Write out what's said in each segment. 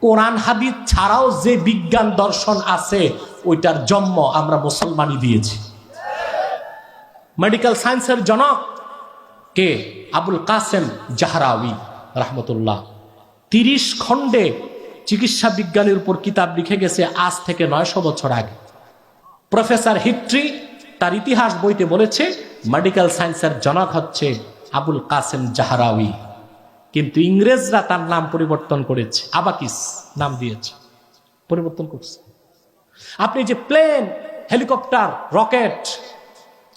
কোরআন হাদিস ছাড়াও যে বিজ্ঞান দর্শন আছে ওইটার জন্ম আমরা মুসলমানই দিয়েছি। মেডিকেল সায়েন্সের জনক কে? আবুল কাসেম জাহরাউই রাহমাতুল্লাহ। 30 খণ্ডে চিকিৎসা বিজ্ঞানের উপর কিতাব লিখে গেছে আজ থেকে 900 বছর আগে। প্রফেসর হিট্রি তার ইতিহাস বইতে বলেছে মেডিকেল সায়েন্সের জনক হচ্ছে আবুল কাসেম জাহরাউই, কিন্তু ইংরেজরা তার নাম পরিবর্তন করেছে, আবাকিস নাম দিয়েছে, পরিবর্তন করছে। আপনি যে প্লেন, হেলিকপ্টার, রকেট,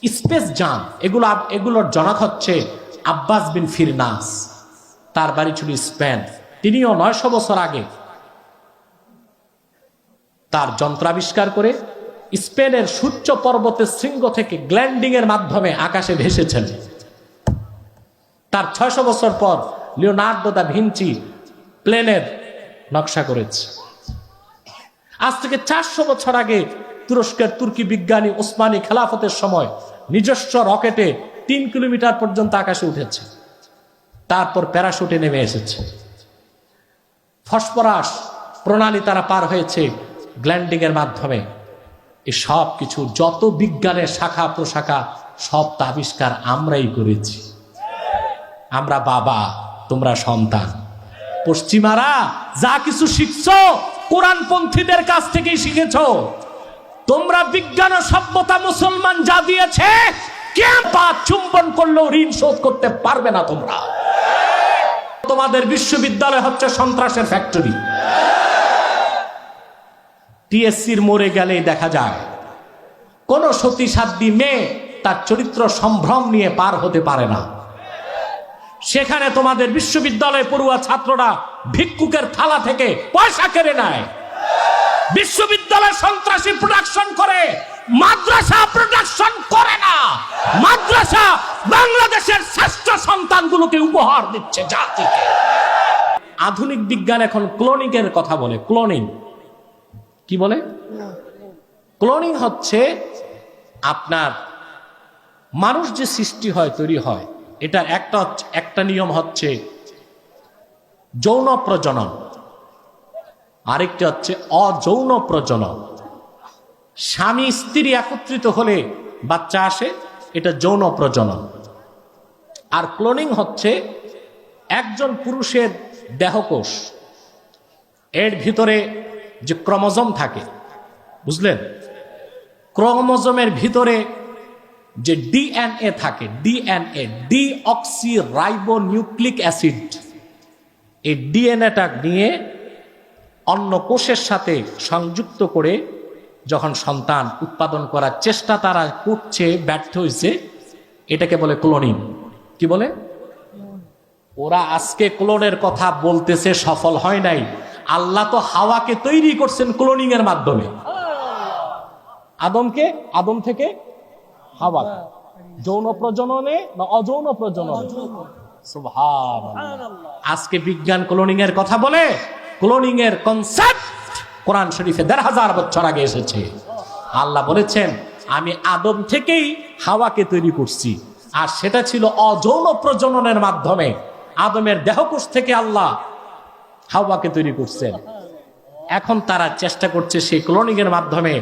স্পেস যান, এগুলোর জনক হচ্ছে আব্বাস বিন ফিরনাস, তার বাড়ি ছিল স্পেন। তিনিও 900 বছর আগে তার যন্ত্র আবিষ্কার করে স্পেনের সূর্য পর্বতের শৃঙ্গ থেকে গ্ল্যান্ডিং এর মাধ্যমে আকাশে ভেসেছেন। তার 600 বছর পর লিওনার্দো দা ভিঞ্চি প্লেনের নকশা করেছে। আজ থেকে 400 বছর আগে তুরস্কের তুর্কি বিজ্ঞানী ওসমানী খেলাফতের সময় নিজস্ব রকেটে 3 কিলোমিটার পর্যন্ত আকাশে উঠেছে, তারপর প্যারাশুটে নেমে এসেছে। ফসফরাস প্রণালী তারা পার হয়েছে গ্ল্যান্ডিং এর মাধ্যমে। এই সব কিছু যত বিজ্ঞানের শাখা প্রশাখা সব তা আবিষ্কার আমরাই করেছি। আমরা বাবা, তোমরা সন্তান। পশ্চিমারা যা কিছু শিখছো কোরআনপন্থীদের কাছ থেকেই শিখেছো। তোমরা বিজ্ঞান ও সভ্যতা মুসলমান যা দিয়েছে কিয়ামত চুম্বন করলেও ঋণ শোধ করতে পারবে না তোমরা। তোমাদের বিশ্ববিদ্যালয় হচ্ছে সন্ত্রাসের ফ্যাক্টরি। টিএসসির মোড়ে গেলেই দেখা যায় কোন সতী সাধ্বী মেয়ে তার চরিত্র সম্ভ্রম নিয়ে পার হতে পারে না। সেখানে তোমাদের বিশ্ববিদ্যালয়ে পড়ুয়া ছাত্ররা ভিক্ষুকের থালা থেকে পয়সা কেড়ে নেয়। বিশ্ববিদ্যালয় সন্ত্রাসী প্রোডাকশন করে, মাদ্রাসা প্রোডাকশন করে না। মাদ্রাসা বাংলাদেশের শ্রেষ্ঠ সন্তানগুলোকে উপহার দিচ্ছে জাতিকে। আধুনিক বিজ্ঞান এখন ক্লোনিং এর কথা বলে। ক্লোনিং কি বলে? ক্লোনিং হচ্ছে আপনার মানুষ যে সৃষ্টি হয়, তৈরি হয়, এটার একটা নিয়ম হচ্ছে যৌন প্রজনন, আরেকটা হচ্ছে অযৌন প্রজনন। স্বামী স্ত্রী একত্রিত হলে বাচ্চা আসে, এটা যৌন প্রজনন। আর ক্লোনিং হচ্ছে একজন পুরুষের দেহকোষ, এর ভিতরে যে ক্রোমোজোম থাকে, বুঝলেন? ক্রোমোজোমের ভিতরে যে ডিএনএ থাকে, DNA deoxy ribo nucleic acid, এই ডিএনএটা নিয়ে অন্য কোষের সাথে সংযুক্ত করে যখন সন্তান উৎপাদন করার চেষ্টা তারা করছে, ব্যর্থ হয়েছে, এটাকে বলে ক্লোনিং। কি বলে? ওরা আজকে ক্লোনের কথা বলতেছে, সফল হয় নাই। আল্লাহ তো হাওয়াকে তৈরি করছেন ক্লোনিং এর মাধ্যমে। আদম থেকে হাওয়া, যৌন প্রজননে না অযৌন প্রজনন? সুবহানাল্লাহ। আজকে বিজ্ঞান ক্লোনিং এর কথা বলে। ক্লোনিং এর কনসেপ্ট কোরআন শরীফে ১৫০০ বছর আগে এসেছে। আল্লাহ বলেছেন আমি আদম থেকেই হাওয়াকে তৈরি করছি, আর সেটা ছিল অযৌন প্রজননের মাধ্যমে। আদমের দেহকোষ থেকে আল্লাহ হাওয়াকে তৈরি করছেন। এখন তারা চেষ্টা করছে সেই ক্লোনিং এর মাধ্যমে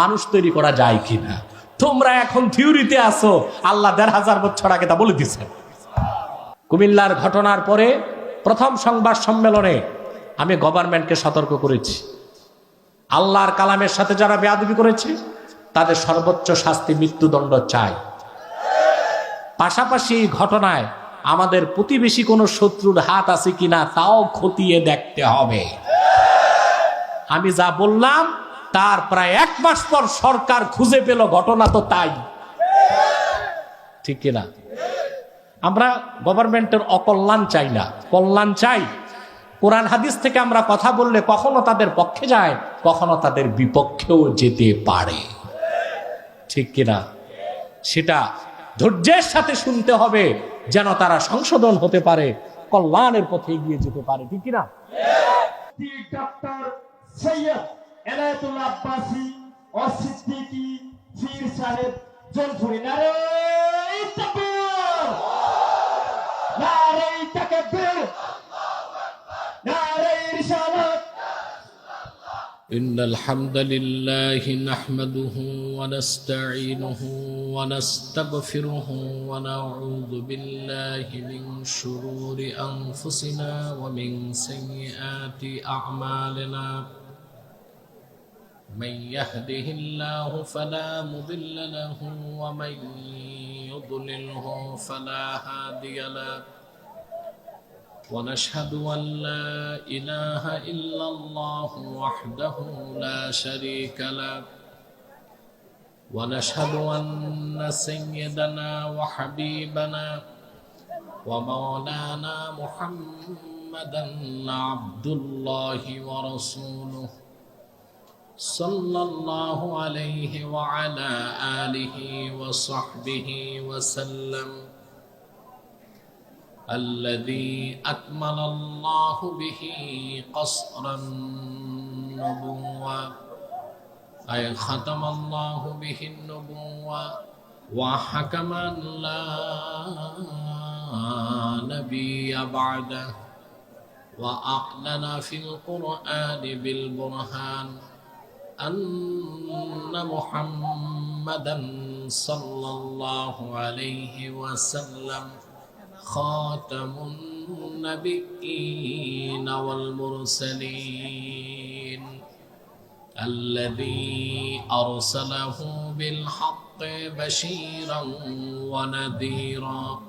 মানুষ তৈরি করা যায় কিনা। তোমরা এখন থিওরিতে আসো, আল্লাহ ১৫০০ বছর আগে তা বলে দিচ্ছেন। কুমিল্লার ঘটনার পরে প্রথম সংবাদ সম্মেলনে আমি গভর্নমেন্টকে সতর্ক করেছি, আল্লাহর কালামের সাথে যারা বেয়াদবি করেছে তাদের সর্বোচ্চ শাস্তি মৃত্যুদণ্ড চাই। পাশাপাশি এই ঘটনায় আমাদের প্রতিবেশী কোনো শত্রুর হাত আছে কিনা তাও খতিয়ে দেখতে হবে। আমি যা বললাম তার প্রায় 1 মাস পর সরকার খুঁজে পেল ঘটনা তো তাই, ঠিক কিনা? আমরা গভর্নমেন্টের অকল্যাণ চাই না, কল্যাণ চাই। কোরআন হাদিস থেকে আমরা কথা বললে কখনো তাদের পক্ষে যায়, কখনো তাদের বিপক্ষেও যেতে পারে, ঠিক কিনা? সেটা ধৈর্যের সাথে শুনতে হবে যেন তারা সংশোধন হতে পারে, কল্যাণের পথে এগিয়ে যেতে পারে, ঠিক কিনা? ডক্টর সৈয়দ এনায়েতুল্লাহ আব্বাসী ও সিদ্দিকী পীর সাহেব জলপুরি। নারে তাকবীর, নারে তাকবীর, নারে রিসালাত, إن الحمد لله نحمده ونستعينه ونستغفره ونعوذ بالله من شرور أنفسنا ومن سيئات أعمالنا من يهده الله فلا مضل له ومن يضلله فلا هادي له ونشهد أن لا إله إلا الله وحده لا شريك له ونشهد أن سيدنا وحبيبنا ومولانا محمدا عبد الله ورسوله صلى الله عليه وعلى آله وصحبه وسلم الذي أكمل الله به قصر النبوة أي ختم الله به النبوة وحكم أن لا نبي بعده وأعلن في القرآن بالبرهان أن محمدا صلى الله عليه وسلم خاتم النبيين والمرسلين الذي أرسله بالحق بشيرا ونذيرا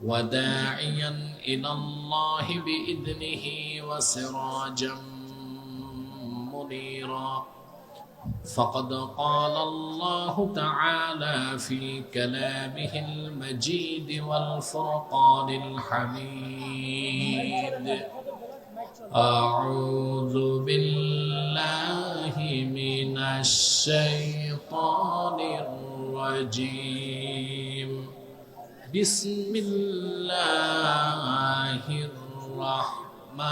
وداعيا إلى الله بإذنه وسراجا منيرا فقد قال الله تعالى في كلامه المجيد والفرقان الحميد أعوذ بالله من الشيطان الرجيم بسم الله الرحمن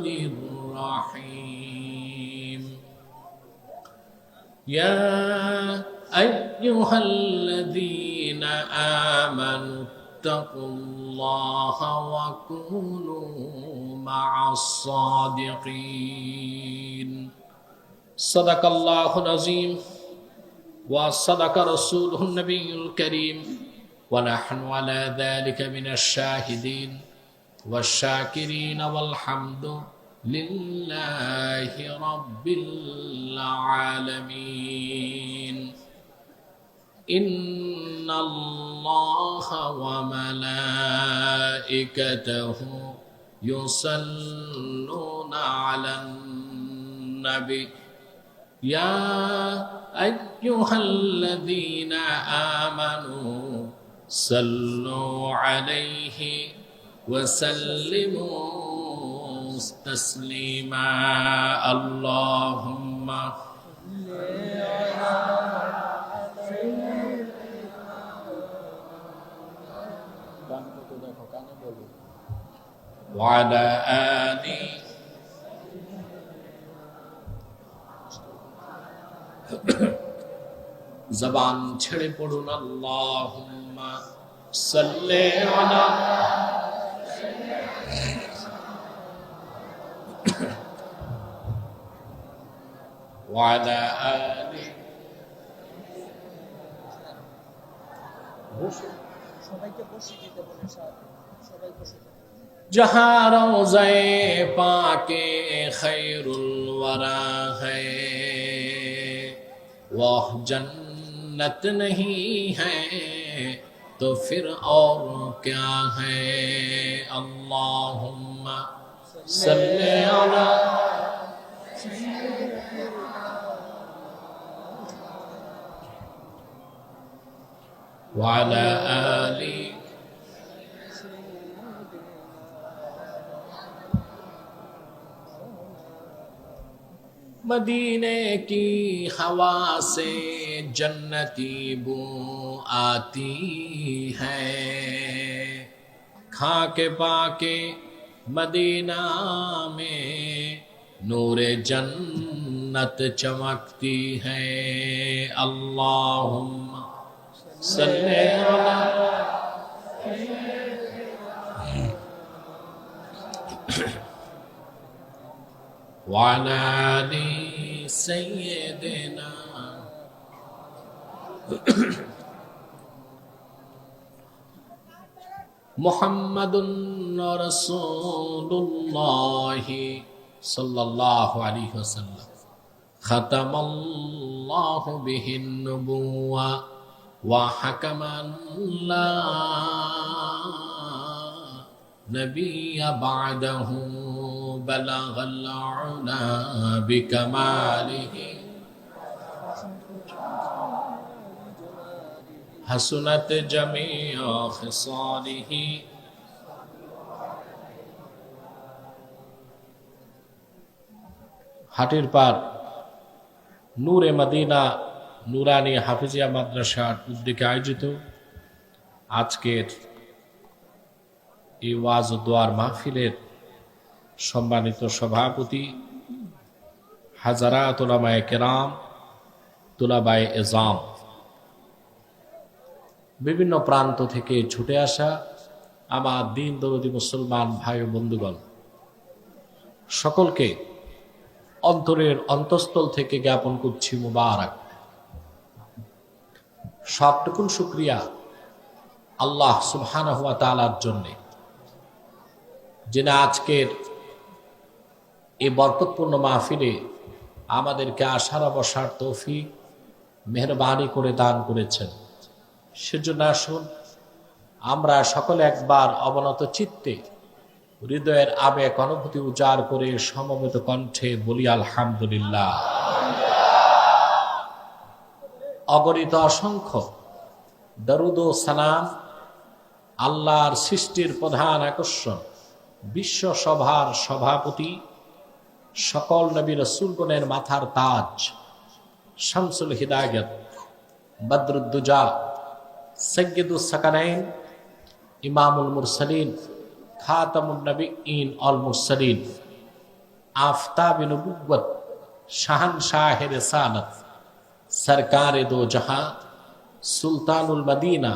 الرحيم يا أيها الذين آمنوا اتقوا الله وكونوا مع الصادقين صدق الله العظيم وصدق رسوله النبي الكريم ونحن على ذلك من الشاهدين والشاكرين والحمد لله رب العالمين إن الله وملائكته يصلون على النبي يا أيها الذين آمنوا صلوا عليه وسلموا تسليما اللهم وعلى آله জবান ছেড়ে পড়ুন আল্লাহুম্মা সাল্লি আলা وعلى آله जहाँ रोज़े पाके खैरुल वरा है वह जन्नत नहीं है तो फिर और क्या है अल्लाहुम्मा सल्ली अला وعلى آله मदीने की हवा से जन्नती बू आती है खा के पाके मदीना में नूरे जन्नत चमकती है अल्लाहुम्मा सल्ले अला وعلى آل سيدنا محمد رسول الله صلى الله عليه وسلم ختم الله به النبوة وحكم لا نبي بعده بلغ العلا بكماله حسنت جميع خصاله হাটির পার নূরে মদিনা নুরানি হাফিজিয়া মাদ্রাসার উদ্যোগে আয়োজিত আজকের এই ওয়াজ ও দোয়ার মাহফিলের সম্মানিত সভাপতি হাজারাত উলামায়ে কেরাম, তুলাবায়ে এজাম, বিভিন্ন প্রান্ত থেকে ছুটে আসা আমার দিন দরদি মুসলমান ভাই ও বন্ধুগণ, সকলকে অন্তরের অন্তঃস্থল থেকে জ্ঞাপন করছি মুবারক। সবটুকুন শুকরিয়া আল্লাহ সুবহানাহু ওয়া তাআলার জন্য, যিনি আজকের এই বরকতপূর্ণ মাহফিলে আমাদেরকে আসার বসার তৌফিক মেহেরবানি করে দান করেছেন। সেজন্য আসুন আমরা সকলে একবার অবনত চিত্তে হৃদয়ের আবেগ অনুভূতি উজাড় করে সমবেত কণ্ঠে বলি আলহামদুলিল্লাহ। অগণিত অসংখ্য দরুদ ও সালাম আল্লাহর সৃষ্টির প্রধান আকর্ষণ, বিশ্ব সভার সভাপতি, সকল নবী রাসূলগণের মাথার তাজ, শামসুল হিদায়াত, বদরুদ্দুজা, সাইয়্যিদুস সাকানাইন, ইমামুল মুরসালিন, খাতামুন নবিয়্যিন ওয়াল মুরসালিন, আফতাবে নবুওয়াত, শাহনশাহে রিসালাত, সরকারে দো জাহাঁ, সুলতানুল মদিনা,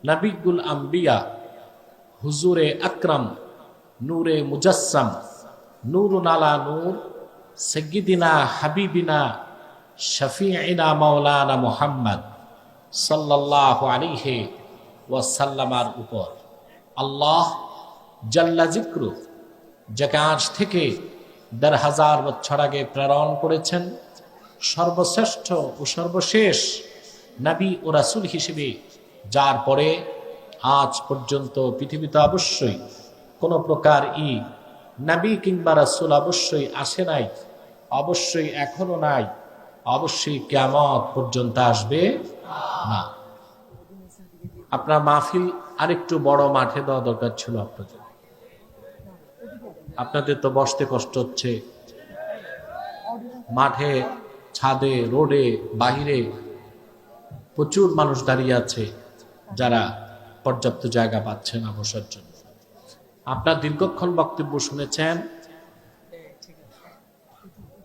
নবিয়ুল আম্বিয়া, হুজুরে আকরম, নূরে মুজাসসাম, নূরুন আলা নূর, সাইয়্যিদিনা হাবিবিনা শফিঈনা মাওলানা মুহাম্মদ সাল্লাল্লাহু আলাইহি ওয়াসাল্লামার উপর আল্লাহ জাল্লা যিকরু, যাকে আজ থেকে ১,৫০০ বছর আগে প্রেরণ করেছেন, সর্বশ্রেষ্ঠ ও সর্বশেষ নবী ও রাসূল হিসেবে, যার পরে আজ পর্যন্ত পৃথিবীতে অবশ্যই কোনো প্রকার নবী কিংবা রাসূল অবশ্যই আসে নাই, অবশ্যই এখনো নাই, অবশ্যই কিয়ামত পর্যন্ত আসবে না। আপনার মাহফিল আরেকটু বড় মাঠে দেওয়া দরকার ছিল আপনাদের। আপনাদের তো বসতে কষ্ট হচ্ছে, মাঠে, ছাদে, রোডে, বাহিরে প্রচুর মানুষ দাঁড়িয়ে আছে যারা পর্যাপ্ত জায়গা পাচ্ছে না বসার জন্য। আপনার দীর্ঘক্ষণ বক্তব্য শুনেছেন,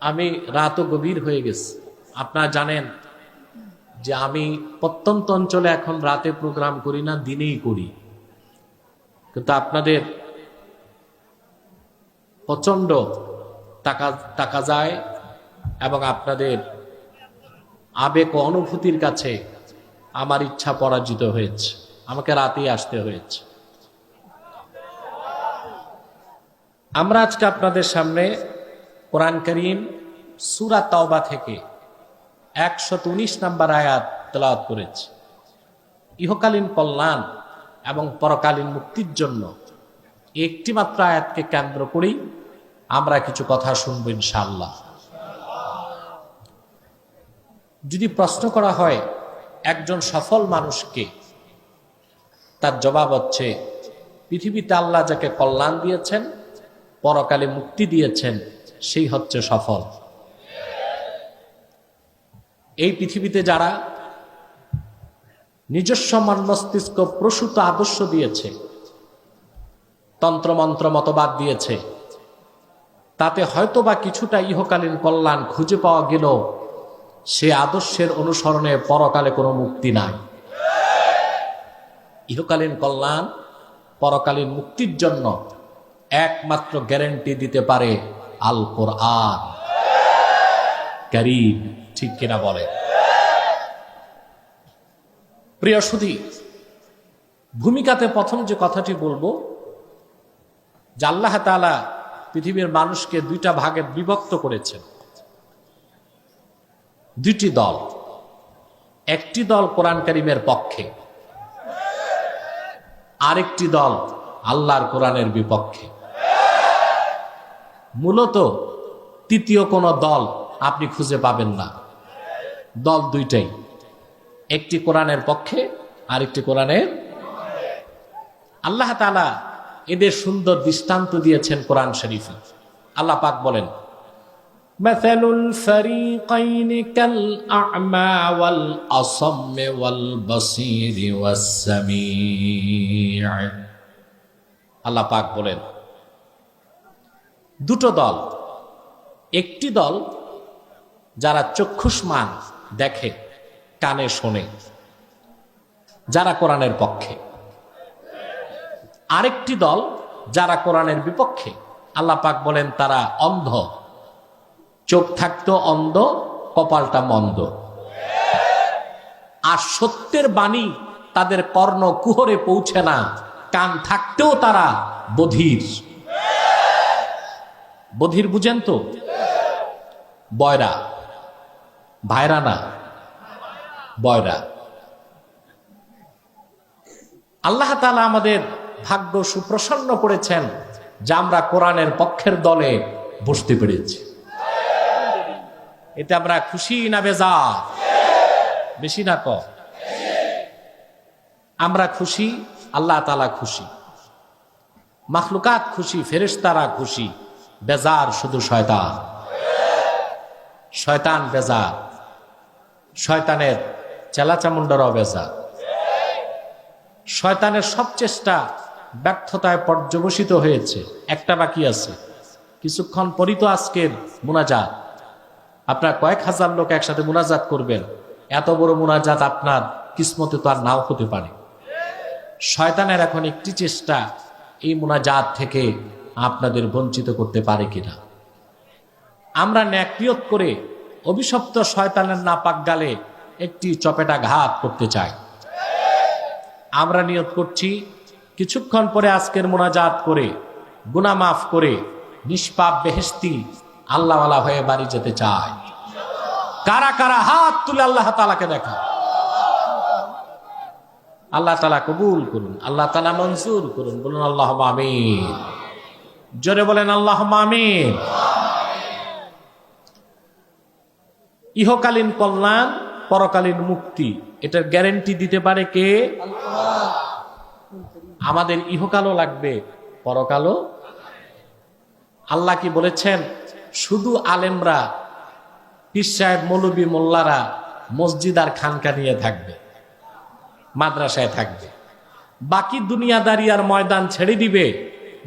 আমি রাতও গভীর হয়ে গেছে। আপনারা জানেন যে আমি প্রত্যন্ত অঞ্চলে এখন রাতে প্রোগ্রাম করি না, দিনেই করি, কিন্তু আপনাদের প্রচন্ড টাকা যায় এবং আপনাদের আবেগ ও অনুভূতির কাছে আমার ইচ্ছা পরাজিত হয়েছে, আমাকে রাতেই আসতে হয়েছে। আমরা আজকে আপনাদের সামনে কোরআন কারীম সূরা তাওবা থেকে ১১৯ নম্বর আয়াত তেলাওয়াত করেছি। ইহকালীন কল্যাণ এবং পরকালীন মুক্তির জন্য একটি মাত্র আয়াতকে কেন্দ্র করেই আমরা কিছু কথা শুনব ইনশাআল্লাহ। যদি প্রশ্ন করা হয় একজন সফল মানুষকে, তার জবাব হচ্ছে পৃথিবীতে আল্লাহ যাকে কল্যাণ দিয়েছেন, পরকালে মুক্তি দিয়েছেন, সেই হচ্ছে সফল। এই পৃথিবীতে যারা নিজস্ব মন মস্তিষ্ক প্রসূত আদর্শ দিয়েছে, তন্ত্রমন্ত্র মতবাদ দিয়েছে, তাতে হয়তোবা কিছুটা ইহকালীন কল্যাণ খুঁজে পাওয়া গেল, সে আদর্শের অনুসরণে পরকালে কোনো মুক্তি নাই। ইহকালীন কল্যাণ, পরকালীন মুক্তির জন্য একমাত্র গ্যারান্টি দিতে পারে আল কোরআন কারীম। ঠিক কিনা বলে? প্রিয় সুধী, ভূমিকাতে প্রথম যে কথাটি বলবো, যে আল্লাহ তাআলা পৃথিবীর মানুষকে দুইটা ভাগে বিভক্ত করেছেন, দুইটি দল। একটি দল কোরআন কারীমের পক্ষে, আরেকটি দল আল্লাহর কোরআনের বিপক্ষে। মূলত তৃতীয় কোন দল আপনি খুঁজে পাবেন না। দল দুইটাই, একটি কোরআনের পক্ষে, আরেকটি কোরআনের। আল্লাহ তাআলা এদের সুন্দর দৃষ্টান্ত দিয়েছেন কোরআন শরীফে। আল্লাহ পাক বলেন, মাসালুল ফারিকাইনি কাল আ'মা ওয়াল আসাম্মি ওয়াল বাসীরি ওয়াস সামী'আ। আল্লাহ পাক বলেন, দুটো দল। একটি দল যারা চক্ষুষ্মান, দেখে, কানে শোনে, যারা কোরআনের পক্ষে। আরেকটি দল যারা কোরআনের বিপক্ষে। আল্লাহ পাক বলেন তারা অন্ধ, চোখ থাকতো অন্ধ, কপালটা মন্দ। আর সত্যের বাণী তাদের কর্ণ কুহরে পৌঁছে না, কান থাকতেও তারা বধির। বধির বুঝেন তো? বয়রা, ভাইরা না, বয়রা। আল্লাহ তাআলা আমাদের ভাগ্য সুপ্রসন্ন করেছেন যে আমরা কোরআনের পক্ষের দলে বসতে পেরেছি। এতে আমরা খুশি না বেজার? বেশি না কম? আমরা খুশি, আল্লাহ তাআলা খুশি, মাখলুকাত খুশি, ফেরেশতারা খুশি। বেজার শুধু শয়তান। শয়তান বেজার, শয়তানের চেলাচামুন্ডারও বেজার। শয়তানের সব চেষ্টা ব্যর্থতায় পর্যবসিত হয়েছে। একটা বাকি আছে, কিছুক্ষণ পরই তো আজকের মুনাজাত। আপনার কয়েক হাজার লোক একসাথে মুনাজাত করবেন, এত বড় মুনাজাত আপনার কিসমতে তো আর নাও হতে পারে। শয়তানের এখন একটি চেষ্টা, এই মুনাজাত থেকে আপনাদের বঞ্চিত করতে পারে কিনা। আমরা নেক নিয়ত করে অভিশপ্ত শয়তানের নাপাক গালে একটি চপেটা ঘাত করতে চাই। আমরা নিয়ত করছি কিছুক্ষণ পরে আজকের মুনাজাত করে গুনাহ মাফ করে নিষ্পাপ বেহেশতি আল্লাহওয়ালা হয়ে বাড়ি যেতে চাই। কারা কারা হাত তুলে আল্লাহ তাআলাকে দেখা। আল্লাহ তাআলা কবুল করুন, আল্লাহ তাআলা মঞ্জুর করুন। বলুন আল্লাহুম্মা আমিন। জোরে বলেন আল্লাহুম্মা আমিন। ইহকালীন কল্যাণ, পরকালীন মুক্তি, এটার গ্যারান্টি দিতে পারে কে? আমাদের ইহকালও লাগবে, পরকালও। আল্লাহ কি বলেছেন? শুধু আলেমরা, পীর সাহেব, মৌলবী, মোল্লারা মসজিদ আর খানকা নিয়ে থাকবে, মাদ্রাসায় থাকবে। বাকি দুনিয়াদারি আর ময়দান ছেড়ে দিবে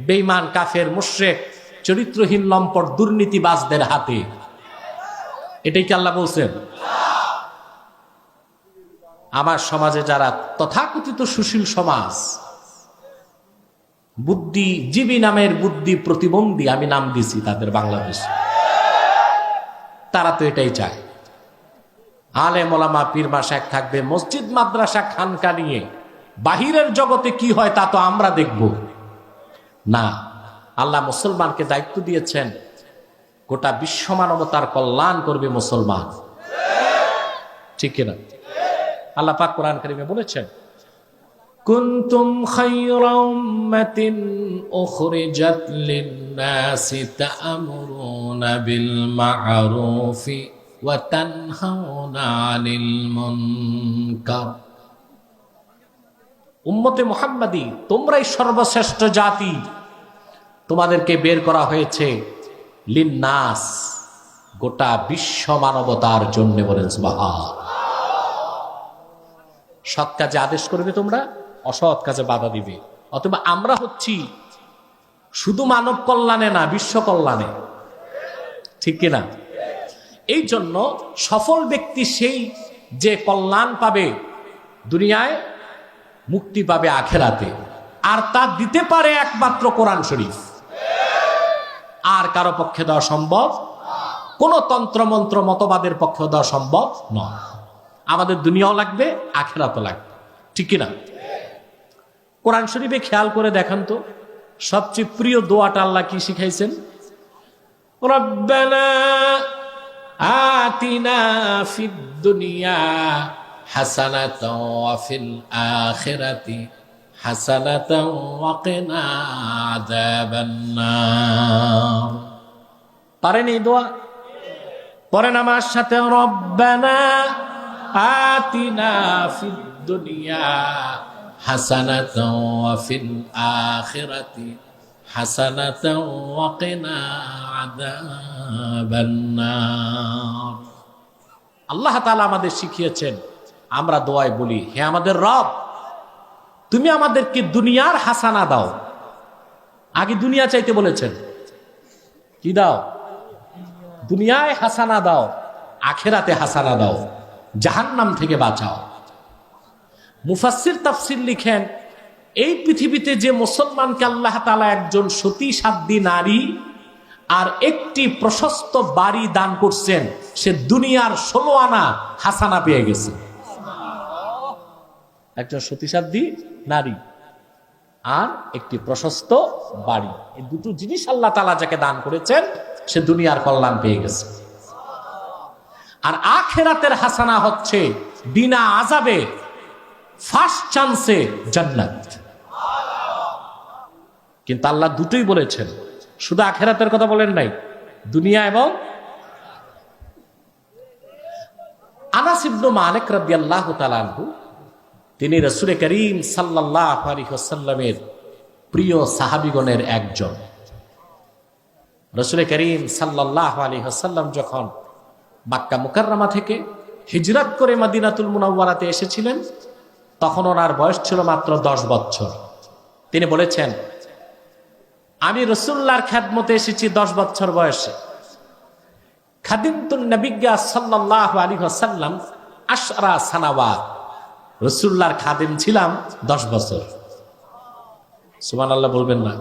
বেঈমান, কাফের, মুশরিক, চরিত্রহীন, লম্পট, দুর্নীতিবাজদের হাতে। এটাই কি আল্লাহ বলছেন? আমার সমাজে যারা তথাকথিত সুশীল সমাজ, বুদ্ধিজীবী নামের বুদ্ধি প্রতিবন্ধী, আমি নাম দিছি তাদের বাংলাদেশে, তারা তো এটাই চায়। আলেম ওলামা পীর মাশায়েখ থাকবে, মসজিদ মাদ্রাসা খানকা নিয়ে বাহিরের জগতে কি হয় তা তো আমরা দেখব না। আল্লাহ মুসলমানকে দায়িত্ব দিয়েছেন, গোটা বিশ্ব মানবতার কল্যাণ করবে মুসলমান। ঠিক কিনা? আল্লাহ পাক কোরআন কারীমে বলেছেন, কুনতুম খায়রা উম্মাতিন উখরিজাত লিন-নাসি তা'মুরুনা বিল মা'রুফি ওয়া তানহাউনা আনিল মুনকার। উম্মতে মুহাম্মাদী, তোমরাই সর্বশ্রেষ্ঠ জাতি। তোমাদেরকে বের করা হয়েছে লিন-নাস, গোটা বিশ্ব মানবতার জন্য। বলেন সুবহান। সৎ কাজে আদেশ করবে তোমরা, অসৎ কাজে বাধা দিবে। অথবা আমরা হচ্ছি শুধু মানব কল্যাণে না, বিশ্ব কল্যাণে। ঠিক কিনা? এই জন্য সফল ব্যক্তি সেই যে কল্যাণ পাবে দুনিয়ায়, মুক্তি পাবে আখেরাতে। আর তা দিতে পারে একমাত্র কোরআন শরীফ। আর কারো পক্ষে দেওয়া সম্ভব, কোন তন্ত্রমন্ত্র মতবাদের পক্ষে দেওয়া সম্ভব নয়। আমাদের দুনিয়াও লাগবে, আখিরাতও লাগবে, ঠিক কিনা? কোরআন শরীফে খেয়াল করে দেখান তো, সবচেয়ে প্রিয় দোয়াটা আল্লাহ কি শিখাইছেন? রব্বানা আতিনা ফিদ দুনিয়া হাসানাতাও ওয়া ফিল আখিরাতি হাসানাতাও ওয়া কিনা আযাবান নার। পারেন এই দোয়া? পড়েন আমার সাথে, রব্বানা আতিনা ফিদ দুনিয়া হাসানাতাও ওয়া ফিল আখিরাতি হাসানাতাও ওয়া কিনা আযাবান নার। আল্লাহ তাআলা আমাদের শিখিয়েছেন, আমরা দোয়ায় বলি, হে আমাদের রব, তুমি আমাদেরকে দুনিয়ার হাসানা দাও। আগে দুনিয়া চাইতে বলেছেন, কি দাও? দুনিয়ায় হাসানা দাও, আখিরাতে হাসানা দাও, জাহান্নাম থেকে বাঁচাও। মুফাসসির তাফসীর লিখেন, এই পৃথিবীতে যে মুসলমানকে আল্লাহ তাআলা একজন সতী সাধ্বী নারী আর একটি প্রশস্ত বাড়ি দান করছেন, সে দুনিয়ার 16 আনা হাসানা পেয়ে গেছে। একজন সতী সাধ্বী নারী আর একটি প্রশস্ত বাড়ি, এই দুটো জিনিস আল্লাহ তাআলা যাকে দান করেছেন, সে দুনিয়ার কল্যাণ পেয়ে গেছে। আর আখিরাতের হাসানা হচ্ছে বিনা আযাবে ফার্স্ট চান্সে জান্নাত। কিন্তু আল্লাহ দুটোই বলেছেন, শুধু আখিরাতের কথা বলেন নাই, দুনিয়া এবং। আনাস ইবনে মালিক রাদিয়াল্লাহু তাআলা আনহু, তিনি রাসূল করিম সাল্লাল্লাহু আলাইহি ওয়াসাল্লামের প্রিয় সাহাবীগণের একজন। রাসূল করিম সাল্লাল্লাহু আলাইহি ওয়াসাল্লাম যখন মক্কা মুকাররমা থেকে হিজরত করে মদিনাতুল মুনাওয়ারাতে এসেছিলেন, তখন ওনার বয়স ছিল মাত্র 10 বছর। তিনি বলেছেন, আমি রাসূলুল্লাহর খেদমতে এসেছি 10 বছর বয়সে। খাদিমতুন নবিয়্যা সাল্লাল্লাহু আলাইহি ওয়াসাল্লাম 10 সানাওয়াত, রাসূলুল্লাহর খাদিম ছিলাম 10 বছর। সুবহানাল্লাহ বলবেন না?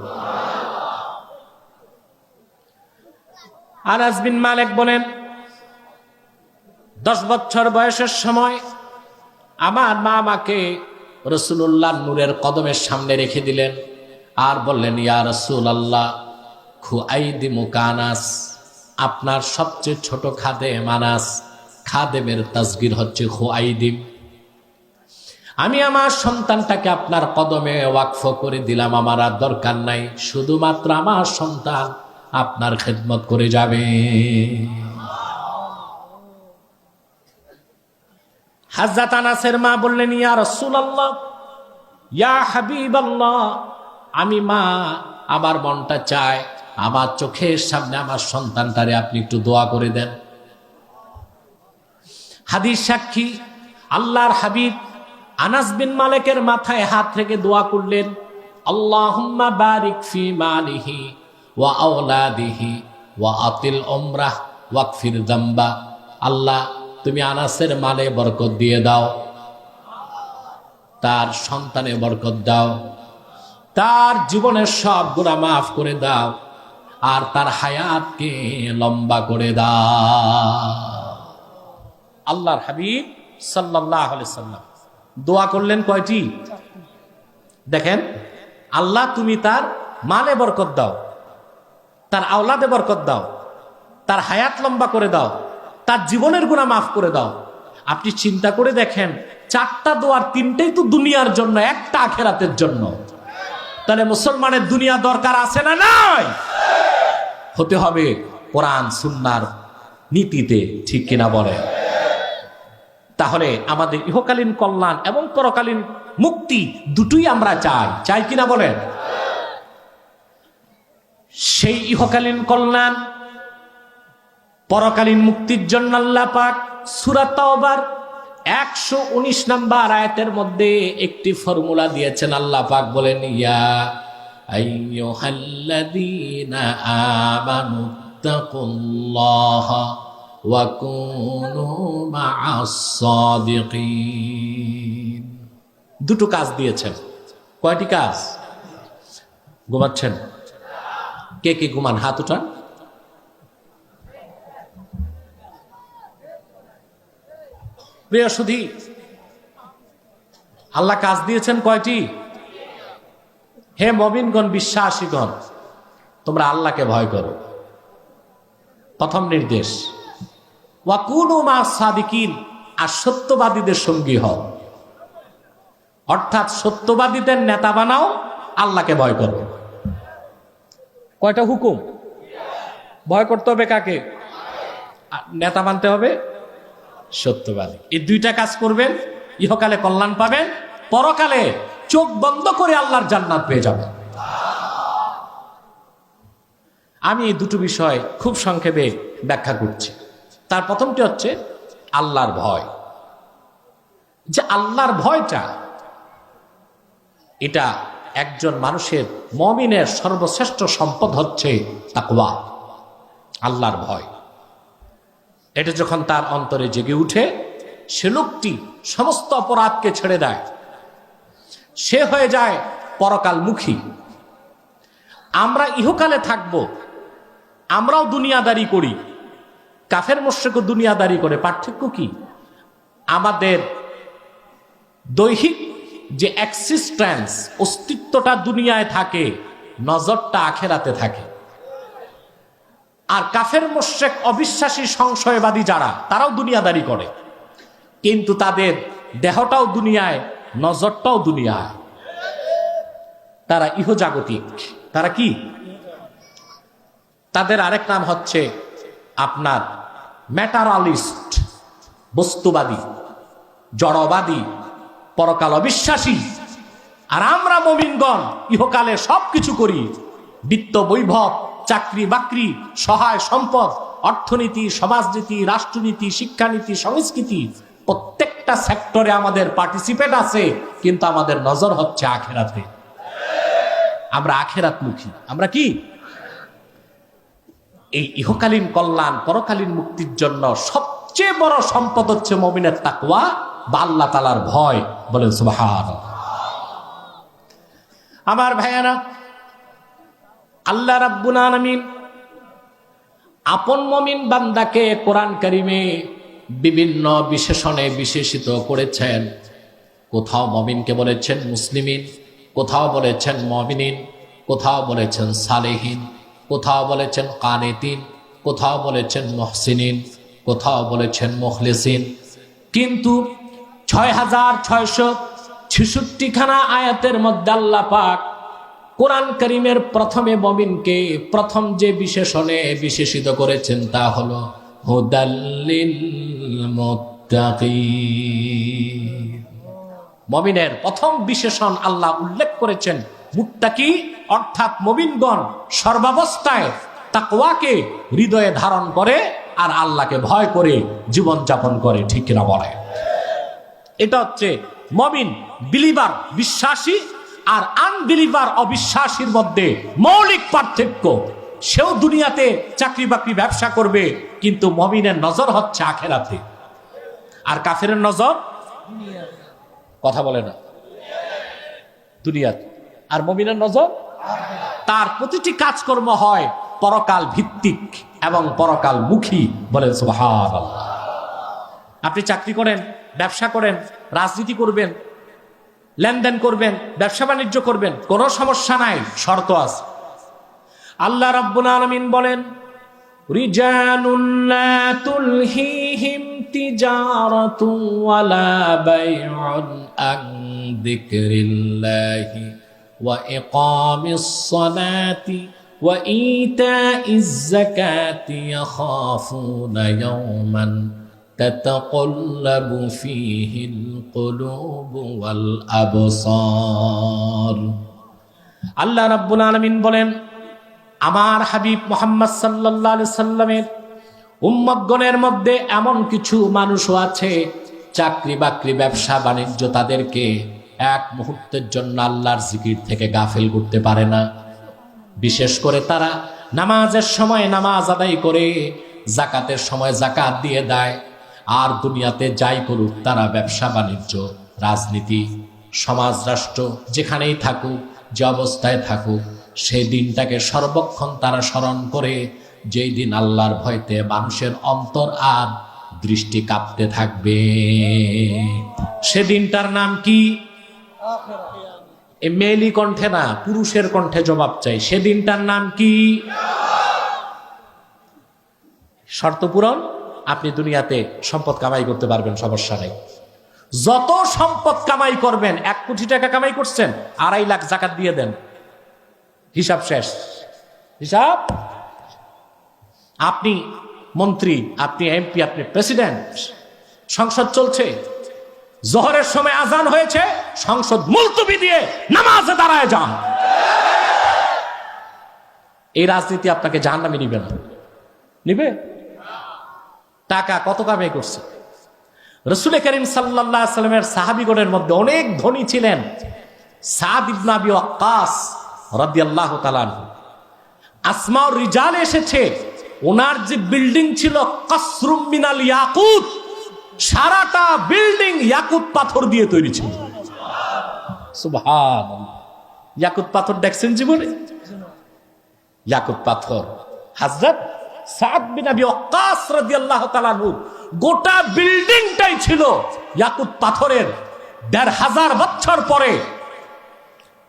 আনাস বিন মালিক বলেন, 10 বছর বয়সের সময় আমার মা আমাকে রাসূলুল্লাহর নূরের কদমের সামনে রেখে দিলেন আর বললেন, ইয়া রাসূলুল্লাহ খুআইদিমুকা আনাস, আপনার সবচেয়ে ছোট খাদেম আনাস। খাদেমের তাসগীর হচ্ছে খুআইদিম। আমি আমার সন্তানটাকে আপনার কদমে ওয়াকফ করে দিলাম, আমার আর দরকার নাই, শুধুমাত্র আমার সন্তান আপনার খেদমত করে যাবে। হযরত আনাসের মা বললেন, ইয়া রাসূলুল্লাহ, ইয়া হাবিবাল্লাহ, আমি মা, আমার মনটা চায় আমার চোখের সামনে আমার সন্তানটারে আপনি একটু দোয়া করে দেন। হাদিস সাক্ষী, আল্লাহর হাবিব আনাস বিন মালিকের মাথায় হাত রেখে দোয়া করলেন, আল্লাহুম্মা বারিক ফি মালিহি ওয়া আওলাদিহি ওয়া আতিল উমরাহ ওয়াগফির যামবা। আল্লাহ, তুমি আনাসের মালে বরকত দিয়ে দাও, তার সন্তানে বরকত দাও, তার জীবনের সব গুনাহ মাফ করে দাও, আর তার হায়াতকে লম্বা করে দাও। আল্লাহর হাবিব সাল্লাল্লাহু আলাইহি সাল্লাম দোয়া করলেন কয়টি? দেখেন, আল্লাহ তুমি তার মালে বরকত দাও, তার আওলাদে বরকত দাও, তার হায়াত লম্বা করে দাও, তার জীবনের গুনাহ মাফ করে দাও। আপনি চিন্তা করে দেখেন, 4টা দোয়ার 3টেই তো দুনিয়ার জন্য, একটা আখিরাতের জন্য। তাহলে মুসলমানের দুনিয়া দরকার আছে না নাই? হতে হবে কোরআন সুন্নাহর নীতিতে, ঠিক কিনা বলে? তাহলে আমাদের ইহকালীন কল্যাণ এবং পরকালীন মুক্তি দুটোই আমরা চাই কিনা বলেন? সেই ইহকালীন কল্যাণ পরকালীন মুক্তির জন্য আল্লাহ পাক সূরা তাওবার 119 নম্বর আয়াতের মধ্যে একটি ফর্মুলা দিয়েছেন। আল্লাহ পাক বলেন, ইয়া আইয়ুহাল্লাযীনা আমানু তাকুল্লাহা ওয়া কুনু মা'আস সাদিকিন। দুটো কাজ দিয়েছেন। কয়টি কাজ? ঘুমাচ্ছেন? কে কে ঘুমান হাত উঠান। প্রিয় সুধী, আল্লাহ কাজ দিয়েছেন কয়টি? হে মুমিনগণ, বিশ্বাসীগণ, তোমরা আল্লাহকে ভয় করো। প্রথম নির্দেশ, ওয়াকুনু মা'আস সাদিকিন, আর সত্যবাদীদের সঙ্গী হও। অর্থাৎ সত্যবাদীদের নেতা বানাও, আল্লাহকে ভয় করো। কয়টা হুকুম? ভয় করতে হবে কাকে? নেতা মানতে হবে সত্যবাদী। এই দুইটা কাজ করবেন, ইহকালে কল্যাণ পাবেন, পরকালে চোখ বন্ধ করে আল্লাহর জান্নাত পেয়ে যাবেন। আমি এই দুটো বিষয় খুব সংক্ষেপে ব্যাখ্যা করছি। তার প্রথমটি হচ্ছে আল্লাহর ভয়। যে আল্লাহর ভয়টা, এটা একজন মানুষের, মুমিনের সর্বশ্রেষ্ঠ সম্পদ হচ্ছে তাকওয়া, আল্লাহর ভয়। এটা যখন তার অন্তরে জেগে উঠে, সে লোকটি সমস্ত অপরাধকে ছেড়ে দেয়, সে হয়ে যায় পরকালমুখী। আমরা ইহকালে থাকব, আমরাও দুনিয়াদারি করি, কাফের মুশরিকও দুনিয়াদারি করে। পার্থক্য কি? আমাদের দৈহিক যে এক্সিস্টেন্স, অস্তিত্বটা দুনিয়ায় থাকে, নজরটা আখেরাতে থাকে। আর কাফের মুশরিক, অবিশ্বাসী, সংশয়বাদী যারা, তারাও দুনিয়াদারি করে, কিন্তু তাদের দেহটাও দুনিয়ায়, নজরটাও দুনিয়ায়। তারা ইহজাগতিক। তারা কি? তাদের আরেক নাম হচ্ছে আপনার ম্যাটারালিস্ট, বস্তুবাদী, জড়বাদী, পরকাল অবিশ্বাসী। আর আমরা মুমিনগণ ইহকালে সবকিছু করি, বিত্ত বৈভব, চাকরি বাকরি, সহায় সম্পদ, অর্থনীতি, সমাজনীতি, রাষ্ট্রনীতি, শিক্ষানীতি, সংস্কৃতি, প্রত্যেকটা সেক্টরে আমাদের পার্টিসিপেট আছে, কিন্তু আমাদের নজর হচ্ছে আখেরাতে। আমরা আখেরাতমুখী। আমরা কি? এই ইহকালীন কল্যাণ, পরকালীন মুক্তির জন্য সবচেয়ে বড় সম্পদ হচ্ছে মুমিনের তাকওয়া বা আল্লাহ তাআলার ভয়। বলেন সুবহানাল্লাহ। আমার ভাইয়েরা, আল্লাহ রাব্বুল আলামিন আপন মুমিন বান্দাকে কোরআন কারিমে বিভিন্ন বিশেষণে বিশেষিত করেছেন। কোথাও মুমিনকে বলেছেন মুসলিমিন, কোথাও বলেছেন মুমিনিন, কোথাও বলেছেন সালেহিন, কোথাও বলেছেন কানিতিন, কোথাও বলেছেন মুহসিনিন, কোথাও বলেছেন মুখলিসিন। কিন্তু ৬৬৬৬ খানা আয়াতের মধ্যে আল্লাহ পাক কোরআন কারীমের প্রথমে মুমিনকে প্রথম যে বিশেষণে বিশেষিত করেছেন তা হলো হুদাল্লিল মুত্তাকিন। মুমিনের প্রথম বিশেষণ আল্লাহ উল্লেখ করেছেন মুত্তাকি, অর্থাৎ মুমিনগণ সর্বাবস্থায় তাকওয়াকে হৃদয়ে ধারণ করে আর আল্লাহকে ভয় করে জীবন যাপন করে। ঠিক কিনা বলে? এটা হচ্ছে মুমিন, বিলিভার, বিশ্বাসী, আর আনবিলিভার, অবিশ্বাসীর মধ্যে মৌলিক পার্থক্য। সেও দুনিয়াতে চাকরি বাকরি ব্যবসা করবে, কিন্তু মুমিনের নজর হচ্ছে আখেরাতে। আর কাফেরের নজর কথা বলে না, দুনিয়াতে। আর মুমিনের নজর, তার প্রতিটি কাজকর্ম হয় পরকাল ভিত্তিক এবং পরকাল মুখী। বলেন সুবহানাল্লাহ। আপনি চাকরি করেন, ব্যবসা করেন, রাজনীতি করবেন, লেনদেন করবেন, ব্যবসা বাণিজ্য করবেন, কোনো সমস্যা নাই, শর্ত আছে। আল্লাহ রাব্বুল আলামিন বলেন, রিজালুন লা তুলহিহিম তিজারাতু ওয়ালা বাইউন আন যিকরিল্লাহি ওয়া ইকামিস সালাতি ওয়া ইতাইজ যাকাতি ইয়াখাফুনা ইয়াওমান তাতাকাল্লাবু ফীহিল কুলুবু ওয়াল আবসার। আল্লাহ রাব্বুল আলামিন বলেন, আমার হাবিব মুহাম্মদ সাল্লাল্লাহু আলাইহি সাল্লামের উম্মতগণের মধ্যে এমন কিছু মানুষও আছে, চাকরি বাকরি, ব্যবসা বাণিজ্য তাদেরকে এক মুহূর্তের জন্য আল্লাহর জিকির থেকে গাফিল করতে পারে না। বিশেষ করে তারা নামাজের সময় নামাজ আদায় করে, যাকাতের সময় যাকাত দিয়ে দেয়। আর দুনিয়াতে যাই করুক, তারা ব্যবসা বাণিজ্য, রাজনীতি, সমাজ, রাষ্ট্র, যেখানেই থাকুক, যে অবস্থায় থাকুক, সেই দিনটাকে সর্বক্ষণ তারা স্মরণ করে, যেই দিন আল্লাহর ভয়তে মানুষের অন্তর আর দৃষ্টি কাঁপতে থাকবে। সেদিনটার নাম কি? এই মেয়েলি কণ্ঠে না, পুরুষের কণ্ঠে জবাব চাই। সেদিনটার নাম কি? শর্ত পূরণ, আপনি দুনিয়াতে সম্পদ কামাই করতে পারবেন, সমস্যা নেই। যত সম্পদ কামাই করবেন, 1 কোটি টাকা কামাই করছেন, 2.5 লাখ জাকাত দিয়ে দেন, হিসাব শেষ। হিসাব, আপনি মন্ত্রী, আপনি এমপি, আপনি প্রেসিডেন্ট, সংসদ চলছে, জোহরের সময় আজান হয়েছে, সংসদ মুলতবি দিয়ে নামাজে দাঁড়ায় যান। এই রাজনীতি আপনাকে জাহান্নামে নিবে না। নিবে? টাকা কত কামাই করছে? রাসূল করিম সাল্লাল্লাহু আলাইহি ওয়াসাল্লামের সাহাবীগণের মধ্যে অনেক ধনী ছিলেন সাদ ইবনে আবি ওয়াক্কাস রাদিয়াল্লাহু তাআলা আনহু। আসমাউর রিজাল এসেছে, ওনার যে বিল্ডিং ছিল কাসরুম মিনাল ইয়াকুত, সারাটা বিল্ডিং ইয়াকুত পাথর দিয়ে তৈরি ছিল। সুবহানাল্লাহ। ইয়াকুত পাথর দেখছেন জীবনে? ইয়াকুত পাথর। হযরত সাদ বিন আবি ওয়াক্কাস রাদিয়াল্লাহু তাআলা আনহু গোটা বিল্ডিংটাই ছিল ইয়াকুত পাথরের। ১৫০০ বছর পরে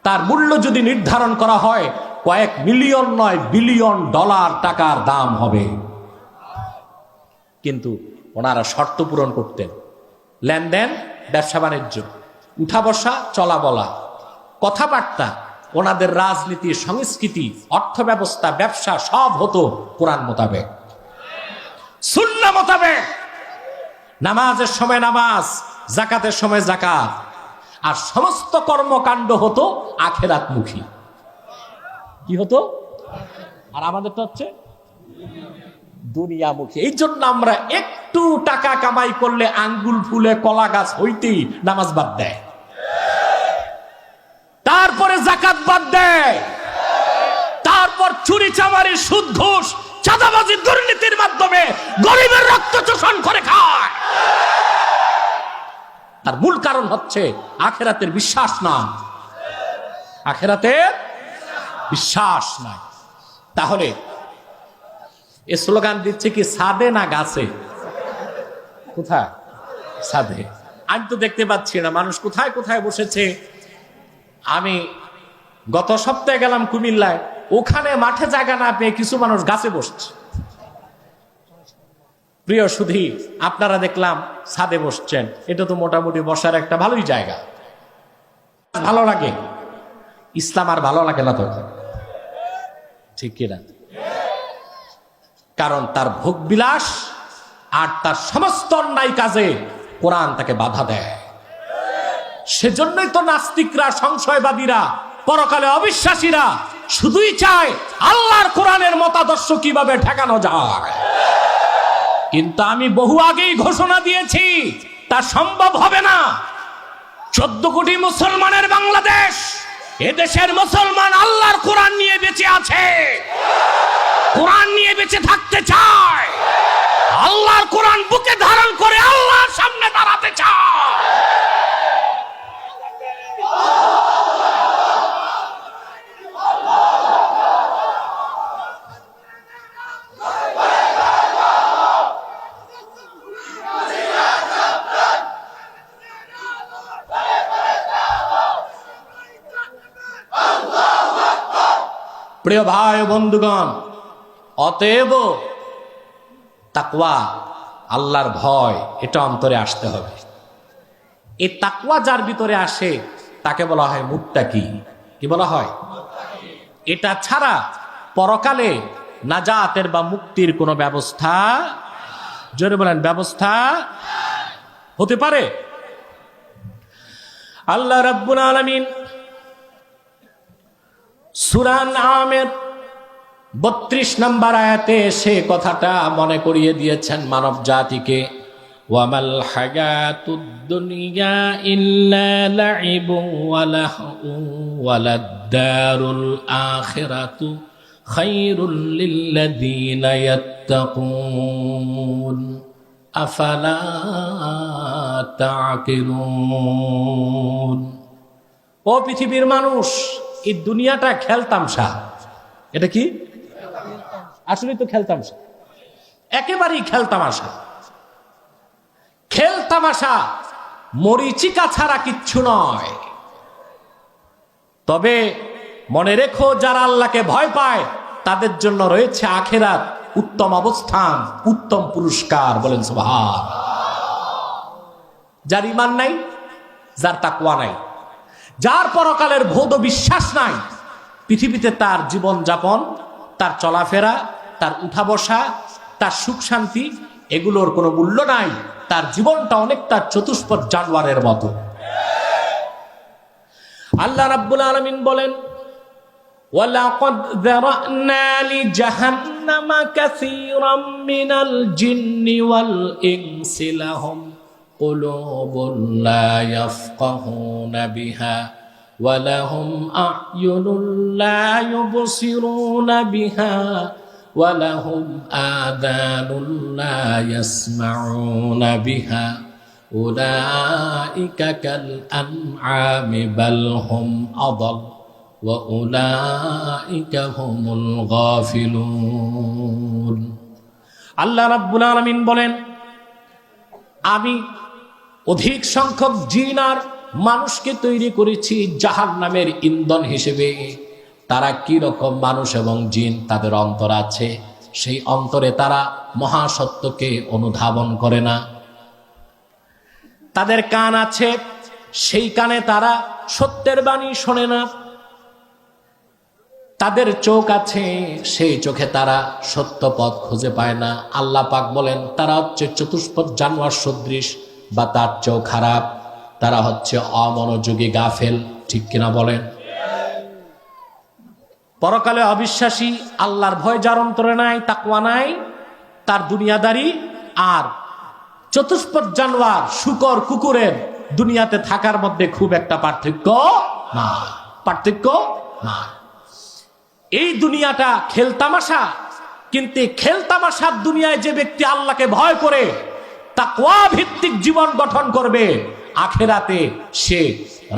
তার মূল্য যদি নির্ধারণ করা হয়, কয়েক মিলিয়ন নয়, বিলিয়ন ডলার টাকার দাম হবে। কিন্তু ওনারা শর্ত পূরণ করতেন। লেনদেন, ব্যবসা বাণিজ্য, উঠা বসা, চলা বলা, কথাবার্তা, ওনাদের রাজনীতি, সংস্কৃতি, অর্থ ব্যবস্থা, ব্যবসা সব হতো কোরআন মোতাবেক, সুন্নাহ মোতাবেক। নামাজের সময় নামাজ, যাকাতের সময় যাকাত, আর সমস্ত কর্মকাণ্ড হতো আখিরাতমুখী। কি হতো? আর আমাদের তো হচ্ছে দুনিয়ামুখী। এই জন্য আমরা একটু টাকা কামাই করলে আঙ্গুল ফুলে কলা গাছ হইতেই নামাজ বাদ দেয়, তারপরে যাকাত বাদ দেয়, তারপর চুরি চামারি, সুদ ঘুষ, চাঁদাবাজি, দুর্নীতির মাধ্যমে গরিবের রক্ত শোষণ করে খায়। তার মূল কারণ হচ্ছে আখিরাতের বিশ্বাস না, আখিরাতের বিশ্বাস নাই। তাহলে এ স্লোগান দিচ্ছে কি সাদে না গাছে? কোথায়? সাদে। আমি তো দেখতে পাচ্ছি না মানুষ কোথায় কোথায় বসেছে। আমি গত সপ্তাহে গেলাম কুমিল্লায়, ওখানে মাঠে জায়গা না পেয়ে কিছু মানুষ গাছে বসছে। প্রিয় সুধী, আপনারা দেখলাম ছাদে বসছেন, এটা তো মোটামুটি বসার একটা ভালোই জায়গা, ভালো লাগে। ইসলাম আর ভালো লাগে না তখন, ঠিক কিনা? কারণ তার ভোগবিলাস আর তার সমস্ত অন্যায় কাজে কোরআন তাকে বাধা দেয়। সেজন্যই তো নাস্তিকরা, সংশয়বাদীরা, পরকালে অবিশ্বাসীরা শুধুই চায় আল্লাহর কোরআনের মতাদর্শ কিভাবে ঠেকানো যায়। কিন্তু আমি বহু আগেই ঘোষণা দিয়েছি, তা সম্ভব হবে না। 14 কোটি মুসলমানের বাংলাদেশ, এদেশের মুসলমান আল্লাহর কোরআন নিয়ে বেঁচে আছে, কোরআন নিয়ে বেঁচে থাকতে চায়, আল্লাহর কোরআন বুকে ধারণ করে আল্লাহর সামনে দাঁড়াতে চায়। প্রিয় ভাই বন্ধুগণ, অতএব তাকওয়া, আল্লাহর ভয়, এটা অন্তরে আসতে হবে। এই তাকওয়া যার ভিতরে আসে তাকে বলা হয় মুত্তাকি। কি বলা হয়? এটা ছাড়া পরকালে নাজাতের বা মুক্তির কোনো ব্যবস্থা, জোরে বলেন, ব্যবস্থা হতে পারে? আল্লাহ রাব্বুল আলামিন সূরা আনআমের 32 নম্বর আয়াতে সে কথাটা মনে করিয়ে দিয়েছেন মানব জাতিকে। ওয়ামাল হায়াতুদ দুনিয়া ইল্লা লাইবুন ওয়া লাহউন ওয়ালাদ-দারুল আখিরাতু খায়রুল লিল্লাযীনা ইয়াত্তাকুন আফালা তা'কিলুন। ও পৃথিবীর মানুষ, এই দুনিয়াটা খেলতামশা। এটা কি? আসলে তো খেলতামশা, একেবারেই খেলতামাশা। খেলতামাশা, মরিচিকা ছাড়া কিচ্ছু নয়। তবে মনে রেখো, যারা আল্লাহকে ভয় পায় তাদের জন্য রয়েছে আখিরাত, উত্তম অবস্থান, উত্তম পুরস্কার। বলেন সুবহান। যার ঈমান নাই, যার তাকওয়া নাই, যার পরকালের ভৌত বিশ্বাস নাই, পৃথিবীতে তার জীবন যাপন, তার চলাফেরা, তার উঠা বসা, তার সুখ শান্তি, এগুলোর কোনো মূল্য নাই। তার জীবনটা অনেকটা চতুষ্পদ জানোয়ারের মতো। আল্লাহ রাব্বুল আলামিন বলেন, ওয়ালাকাদ যারানা লিজাহান্নামা কাসীরাম মিনাল জিন্নি ওয়াল ইনসি লাহুম কুলুবুন লা ইয়াফকাহুনা বিহা ওয়া লাহুম আ'য়ুনুন লা ইউবসিরুনা বিহা ওয়া লাহুম আযানুন লা ইয়াসমাউনা বিহা উলাইকা কাল আনআমি বাল হুম আদাল ওয়া উলাইকা হুমুল গাফিলুন। আল্লাহ রাব্বুল আলামিন বলেন, আমি অধিক সংখ্যক জিন আর মানুষকে তৈরি করেছি জাহান্নামের ইন্ধন হিসেবে। তারা কি রকম মানুষ এবং জিন, তাদের অন্তর আছে, সেই অন্তরে তারা মহাসত্যকে অনুধাবন করে না। তাদের কান আছে, সেই কানে তারা সত্যের বাণী শোনে না। তাদের চোখ আছে, সেই চোখে তারা সত্য পথ খুঁজে পায় না। আল্লাহ পাক বলেন, তারা হচ্ছে চতুষ্পদ জানোয়ার সদৃশ বা তার চেয়েও খারাপ। তারা হচ্ছে অমনোযোগী, গাফেল। ঠিক কিনা বলেন? পরকালে অবিশ্বাসী, আল্লাহর ভয় যার অন্তরে নাই, তাকওয়া নাই, তার দুনিয়াদারি। আর চতুষ্পদ জানোয়ার, শূকর, কুকুরের দুনিয়াতে থাকার মধ্যে খুব একটা পার্থক্য না, পার্থক্য না। এই দুনিয়াটা খেলতামাশা, কিন্তু খেলতামাশার দুনিয়ায় যে ব্যক্তি আল্লাহকে ভয় করে তাকওয়া ভিত্তিক জীবন গঠন করবে, আখেরাতে সে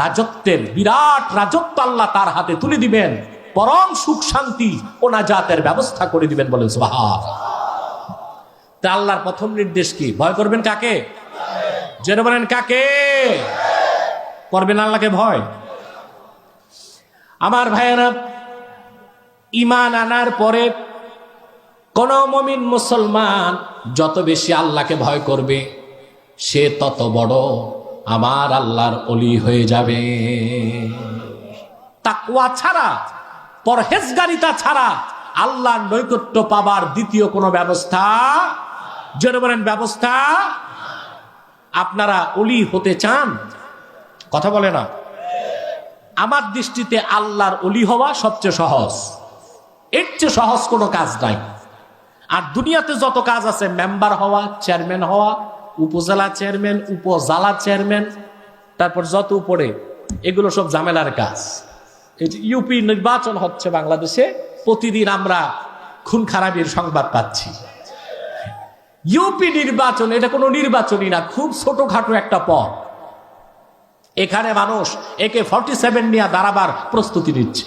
রাজত্বের বিরাট রাজত্ব আল্লাহ তার হাতে তুলে দিবেন, পরম সুখ শান্তি ও নাজাতের ব্যবস্থা করে দিবেন। বলেন সুবহান। তা আল্লাহর প্রথম নির্দেশ কি? ভয় করবেন কাকে? জেনে বলেন, কাকে করবেন আল্লাহকে ভয়? আমার ভাইয়েরা, ঈমান আনার পরে কোন মুমিন মুসলমান যত বেশি আল্লাহকে ভয় করবে, সে তত বড় আমার আল্লাহর ওলি হয়ে যাবে। তাকওয়া ছাড়া, পরহেজগারিতা ছাড়া আল্লাহর নৈকট্য পাবার দ্বিতীয় কোনো ব্যবস্থা, জোরে বলেন ব্যবস্থা। আপনারা ওলি হতে চান? কথা বলে না। আমার দৃষ্টিতে আল্লাহর ওলি হওয়া সবচেয়ে সহজ। এর চেয়ে সহজ কোনো কাজ নাই। আর দুনিয়াতে যত কাজ আছে, মেম্বার হওয়া, চেয়ারম্যান হওয়া, উপজেলা চেয়ারম্যান, উপজেলা চেয়ারম্যান, তারপর যত উপরে, এগুলো সব ঝামেলার কাজ। এই যে ইউপি নির্বাচন হচ্ছে বাংলাদেশে, প্রতিদিন আমরা খুন খারাপির সংবাদ পাচ্ছি। ইউপি নির্বাচন, এটা কোনো নির্বাচনই না, খুব ছোটখাটো একটা পদ। এখানে মানুষ AK-47 নিয়ে দাঁড়াবার প্রস্তুতি নিচ্ছে।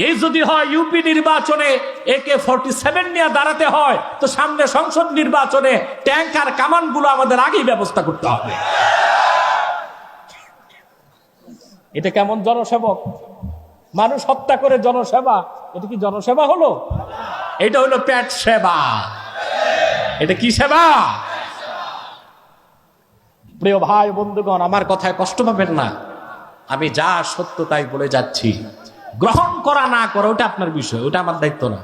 এই যদি হয় ইউপি নির্বাচনে AK-47 নিয়ে দাঁড়াতে হয়, তো সামনে সংসদ নির্বাচনে ট্যাঙ্ক আর কামানগুলো আমাদের আগেই ব্যবস্থা করতে হবে। এটা কেমন জনসেবক? মানুষ হত্যা করে জনসেবা, এটা কি জনসেবা হলো? এটা হলো পেট সেবা। এটা কি সেবা? প্রিয় ভাই বন্ধুগণ, আমার কথায় কষ্ট পাবেন না। আমি যা সত্য তাই বলে যাচ্ছি। গ্রহণ করা না করা ওটা আপনার বিষয়, ওটা আমার দায়িত্ব না।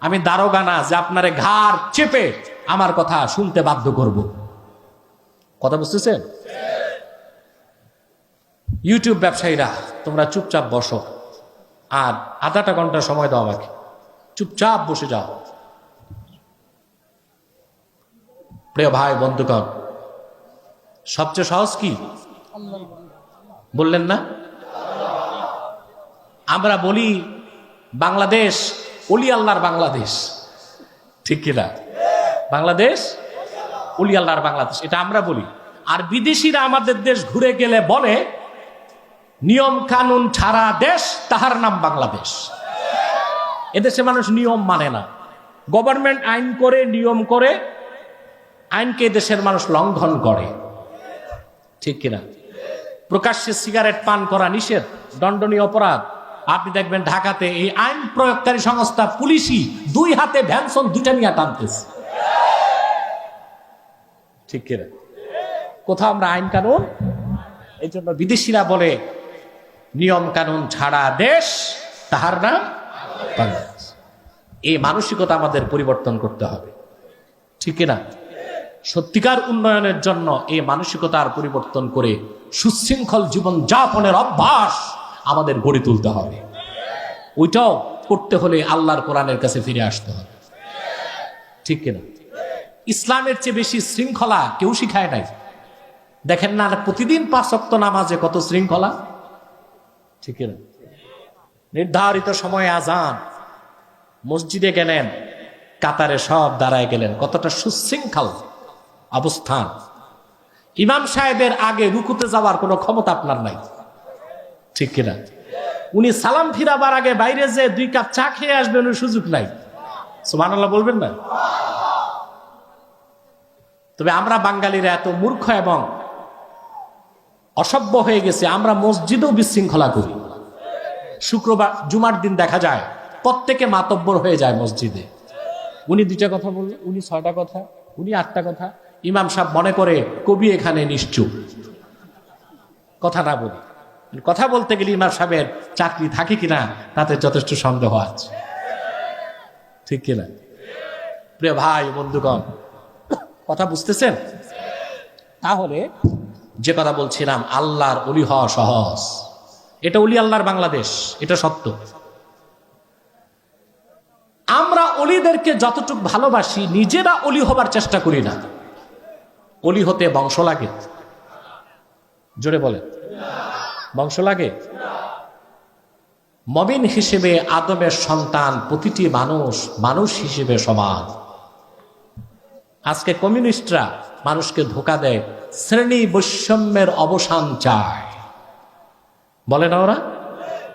আমি দারোগা না যে আপনারে ঘাড় চেপে আমার কথা শুনতে বাধ্য করব। কথা বুঝতেছেন? ইউটিউব ব্যবসায়ীরা, তোমরা চুপচাপ বসো আর আধাটা ঘন্টা সময় দাও আমাকে। চুপচাপ বসে যাও। প্রিয় ভাই বন্ধুগণ, সবচেয়ে সহজ কি বললেন না? আমরা বলি বাংলাদেশ ওলি আল্লাহর বাংলাদেশ, ঠিক কিনা? বাংলাদেশ ওলি আল্লাহর বাংলাদেশ, এটা আমরা বলি। আর বিদেশিরা আমাদের দেশ ঘুরে গেলে বলে নিয়ম কানুন ছাড়া দেশ, তাহার নাম বাংলাদেশ। এদেশে মানুষ নিয়ম মানে না, গভর্নমেন্ট আইন করে, নিয়ম করে, আইনকে দেশের মানুষ লঙ্ঘন করে, ঠিক কিনা? প্রকাশ্যে সিগারেট পান করা নিষেধ, দণ্ডনীয় অপরাধ। আপনি দেখবেন ঢাকাতে এই আইন প্রয়োগকারী সংস্থা পুলিশই 2 হাতে ভ্যানসন 2টা নিয়ে টানতেছে, ঠিক কিনা? কোথাও আমরা আইন কানুন, এই জন্য বিদেশিরা বলে নিয়ম কানুন ছাড়া দেশ, তাহার নাম বাংলাদেশ। এই মানসিকতা আমাদের পরিবর্তন করতে হবে, ঠিক কিনা? সত্যিকার উন্নয়নের জন্য এই মানসিকতার পরিবর্তন করে সুশৃঙ্খল জীবন যাপনের অভ্যাস আমাদের গড়ে তুলতে হবে। ওইটাও করতে হলে আল্লাহর কোরআনের কাছে ফিরে আসতে হবে, ঠিক কিনা? ইসলামের চেয়ে বেশি শৃঙ্খলা কেউ শিখায় নাই। দেখেন না প্রতিদিন 5 ওয়াক্ত নামাজে কত শৃঙ্খলা, ঠিক কিনা? নির্ধারিত সময়ে আজান, মসজিদে গেলেন, কাতারে সব দাঁড়ায় গেলেন, কতটা সুশৃঙ্খল অবস্থান। ইমাম সাহেবের আগে রুকুতে যাওয়ার কোনো ক্ষমতা আপনার নাই, ঠিক কিনা? উনি সালাম ফিরাবার আগে বাইরে যে 2 কাপ চা খেয়ে আসবেন, ওই সুযোগ নাই। সুবহানাল্লাহ বলবেন না? তবে আমরা বাঙালিরা এত মূর্খ এবং অসভ্য হয়ে গেছে, আমরা মসজিদেও বিশৃঙ্খলা করি। শুক্রবার জুমার দিন দেখা যায় প্রত্যেকে মাতব্বর হয়ে যায় মসজিদে। উনি 2টা কথা বললেন, উনি 6টা কথা, উনি 8টা কথা। ইমাম সাহেব মনে করে কবি এখানে নিশ্চুপ, কথা না বলি। কথা বলতে গেলে ইমাম সাহেবের চাকরি থাকে কিনা তাতে যথেষ্ট সন্দেহ আছে, ঠিক কিনা? প্রিয় ভাই বন্ধুগণ, কথা বুঝতেছেন? তাহলে যে কথা বলছিলাম, আল্লাহর ওলি হওয়া সহজ। এটা ওলি আল্লাহর বাংলাদেশ, এটা সত্য। আমরা ওলিদেরকে যতটুকু ভালোবাসি, নিজেরা ওলি হবার চেষ্টা করি না। ওলি হতে বংশ লাগে, জোরে বলে, বংশ লাগে? মুমিন হিসেবে আদমের সন্তান প্রতিটি মানুষ হিসেবে সমান। আজকে কমিউনিস্টরা মানুষকে ধোঁকা দেয়, শ্রেণী বৈষম্যের অবসান চায়, বলে না ওরা?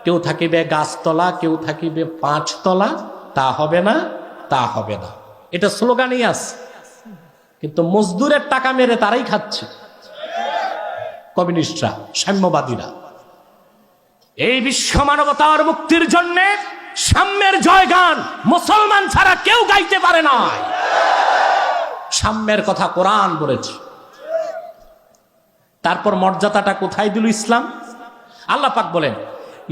কেউ থাকিবে গাছতলা, কেউ থাকিবে 5 তলা, তা হবে না, তা হবে না, এটা স্লোগানই আছে। কিন্তু মজদুরের টাকা মেরে তারাই খাচ্ছে, কমিউনিস্টরা, সাম্যবাদীরা। এই বিশ্ব মানবতার মুক্তির জন্য সাম্যের জয়গান মুসলমান ছাড়া কেউ গাইতে পারে না। সাম্যের কথা কোরআন বলেছে। তারপর মর্যাদাটা কোথায় দিল ইসলাম? আল্লাহ পাক বলেন,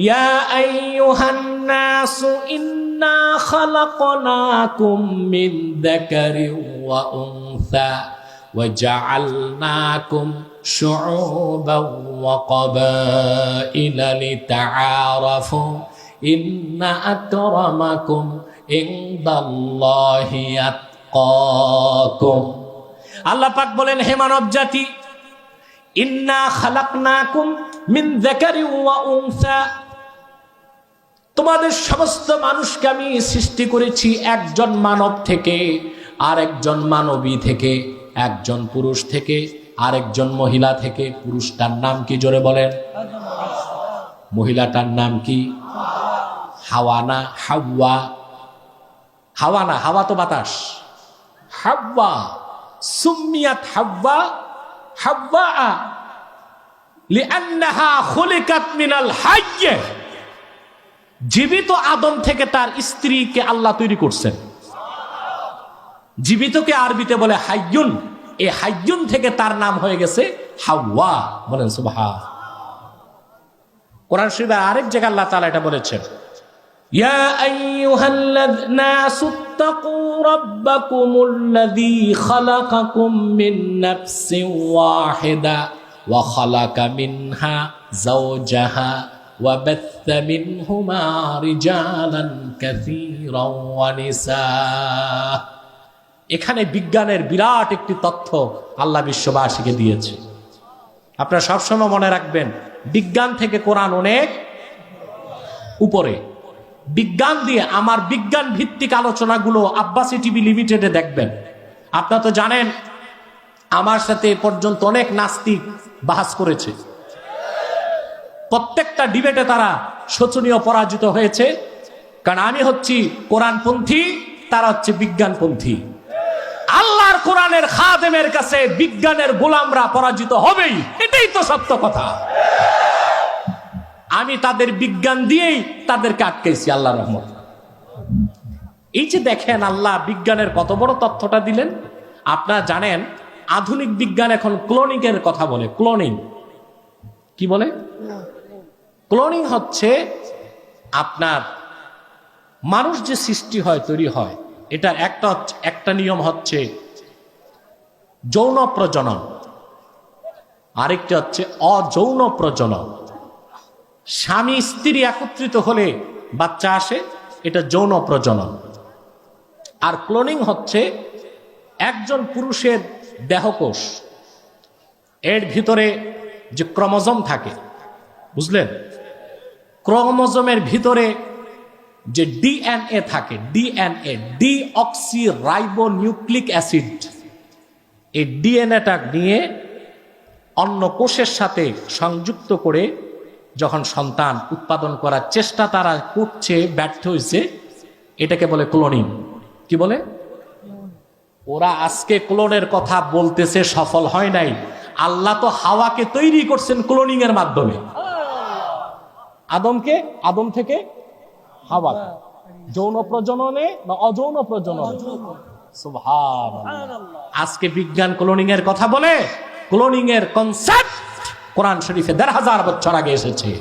ইয়া আইয়ুহান নাসু ইন্না খালাকনাকুম মিন যাকারিন ওয়া উনসা ওয়া জাআলনাকুম শুউবান ওয়া ক্বাবাইলা লিতাআরাফু ইন্না আকরামাকুম ইনদাল্লাহি আতকাকুম। আল্লাহ পাক বলেন, হে মানব জাতি, ইন্না খালাকনাকুম মিন যাকারিন ওয়া উনসা, তোমাদের সমস্ত মানুষকে আমি সৃষ্টি করেছি একজন মানব থেকে, আরেকজন মানবী থেকে, একজন পুরুষ থেকে, আরেকজন মহিলা থেকে। পুরুষটার নাম কি জোরে বলেন? মহিলাটার নাম কি? হাওয়া না হাওয়া? হাওয়া না, হাওয়া তো বাতাস। হাওয়া সুম্মিয়াত হাওয়া হাওয়া লিআন্নাহা খুলিকাত মিনাল হায়্য। জীবিত আদম থেকে তার স্ত্রীকে আল্লাহ তৈরি করছেন। জীবিতকে আরবিতে বলে হাইয়ুন, এই হাইয়ুন থেকে তার নাম হয়ে গেছে হাওয়া। বলেন সুবহান। কোরআন শরীফের আরেক জায়গায় আল্লাহ তাআলা এটা বলেছেন, ইয়া আইয়ুহান্নাসুত্তাকু রাব্বাকুমুল্লাযী খালাকাকুম মিন নাফসিন ওয়াহিদা ওয়া খালাকা মিনহা যাওজাহা ওয়া বাথা মিনহুমা রিজালান কাসীরান ওয়া নিসা। এখানে বিজ্ঞানের বিরাট একটি তথ্য আল্লাহ বিশ্ববাসীকে দিয়েছে। আপনারা সবসময় মনে রাখবেন, বিজ্ঞান থেকে কোরআন অনেক উপরে। বিজ্ঞান দিয়ে আমার বিজ্ঞান ভিত্তিক আলোচনাগুলো আব্বাসী টিভি লিমিটেডে দেখবেন। আপনারা তো জানেন, আমার সাথে এ পর্যন্ত অনেক নাস্তিক বাহাস করেছে। প্রত্যেকটা ডিবেটে তারা শোচনীয় পরাজিত হয়েছে, কারণ আমি হচ্ছি কোরআনপন্থী, তারা হচ্ছে বিজ্ঞানপন্থী। আল্লাহর কোরআনের খাদেমের কাছে বিজ্ঞানের গোলামরা পরাজিত হবেই, এটাই তো সত্য কথা। আমি তাদের বিজ্ঞান দিয়েই তাদেরকে আটকেছি আল্লাহর রহমত। এই যে দেখেন আল্লাহ বিজ্ঞানের কত বড় তথ্যটা দিলেন। আপনারা জানেন আধুনিক বিজ্ঞান এখন ক্লোনিং এর কথা বলে। ক্লোনিং কি বলে? ক্লোনিং হচ্ছে আপনার মানুষ যে সৃষ্টি হয়, তৈরি হয়, এটার একটা নিয়ম হচ্ছে যৌন প্রজনন, আরেকটা হচ্ছে অযৌন প্রজনন। স্বামী স্ত্রী একত্রিত হলে বাচ্চা আসে, এটা যৌন প্রজনন। আর ক্লোনিং হচ্ছে একজন পুরুষের দেহকোষ, এর ভিতরে যে ক্রোমোজোম থাকে, বুঝলেন? ক্রোমোজোমের ভিতরে যে ডিএনএ থাকে, DNA deoxy ribo nucleic acid, এই ডিএনএটা নিয়ে অন্য কোষের সাথে সংযুক্ত করে যখন সন্তান উৎপাদন করার চেষ্টা তারা করছে, ব্যর্থ হয়েছে, এটাকে বলে ক্লোনিং। কি বলে? ওরা আজকে ক্লোনের কথা বলতেছে, সফল হয় নাই। আল্লাহ তো হাওয়াকে তৈরি করছেন ক্লোনিং এর মাধ্যমে। আদম থেকে হাওয়া, যৌন প্রজননে না অযৌন প্রজনন? সুবহানাল্লাহ। আজকে বিজ্ঞান ক্লোনিং এর কথা বলে। ক্লোনিং এর কনসেপ্ট কোরআন শরীফে ১৫০০ বছর আগে এসেছে।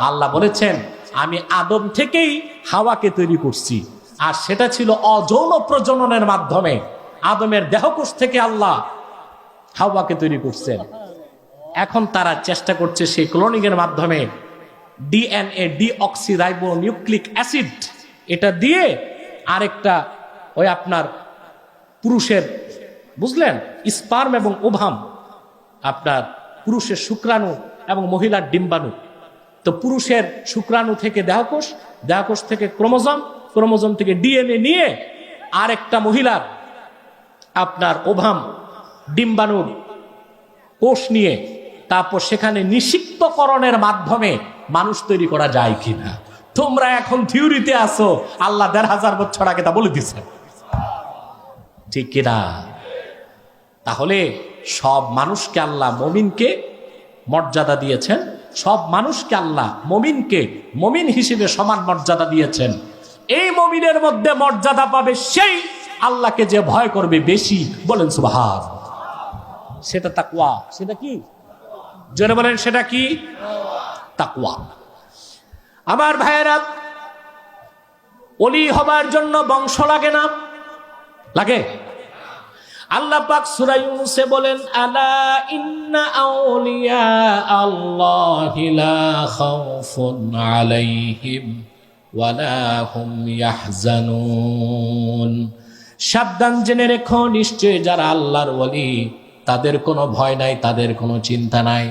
আল্লাহ বলেছেন আমি আদম থেকেই হাওয়াকে তৈরি করছি, আর সেটা ছিল অযৌন প্রজননের মাধ্যমে। আদমের দেহকোষ থেকে আল্লাহ হাওয়াকে তৈরি করছেন। এখন তারা চেষ্টা করছে সেই ক্লোনিং এর মাধ্যমে DNA deoxy ribo nucleic acid এটা দিয়ে আরেকটা ওই আপনার পুরুষের, বুঝলেন, স্পার্ম এবং ওভাম, আপনার পুরুষের শুক্রাণু এবং মহিলার ডিম্বাণু। তো পুরুষের শুক্রাণু থেকে দেহকোষ, দেহকোষ থেকে ক্রোমোজোম, ক্রোমোজোম থেকে ডিএনএ নিয়ে আরেকটা মহিলার আপনার ওভাম ডিম্বাণুর কোষ নিয়ে তারপর সেখানে নিষিক্তকরণের মাধ্যমে মানুষ তৈরি করা যায় কিনা। তোমরা এখন থিওরিতে আসো, আল্লাহ ১৫০০ বছর আগে তা বলে দিছে, ঠিক কিনা? তাহলে সব মানুষকে আল্লাহ মমিনকে মর্যাদা দিয়েছেন, সব মানুষকে আল্লাহ মমিনকে মমিন হিসেবে সমান মর্যাদা দিয়েছেন। এই মমিনের মধ্যে মর্যাদা পাবে সেই আল্লাহকে যে ভয় করবে বেশি, বলেন সুবহান। সেটা তাকওয়া। সেটা কি? জোরে বলেন, সেটা কি? তাকওয়া। আমার ভাইয়েরা, ওলি হবার জন্য বংশ লাগে না? লাগে? আল্লাহ পাক সূরা ইউনূসে বলেন আলা ইন্না আউলিয়া আল্লাহি লা খাউফুন আলাইহিম ওয়া লা হুম ইয়াহজানুন। সাবধান জেনে রেখো, নিশ্চয় যারা আল্লাহর ওলি তাদের কোনো ভয় নাই, তাদের কোনো চিন্তা নাই।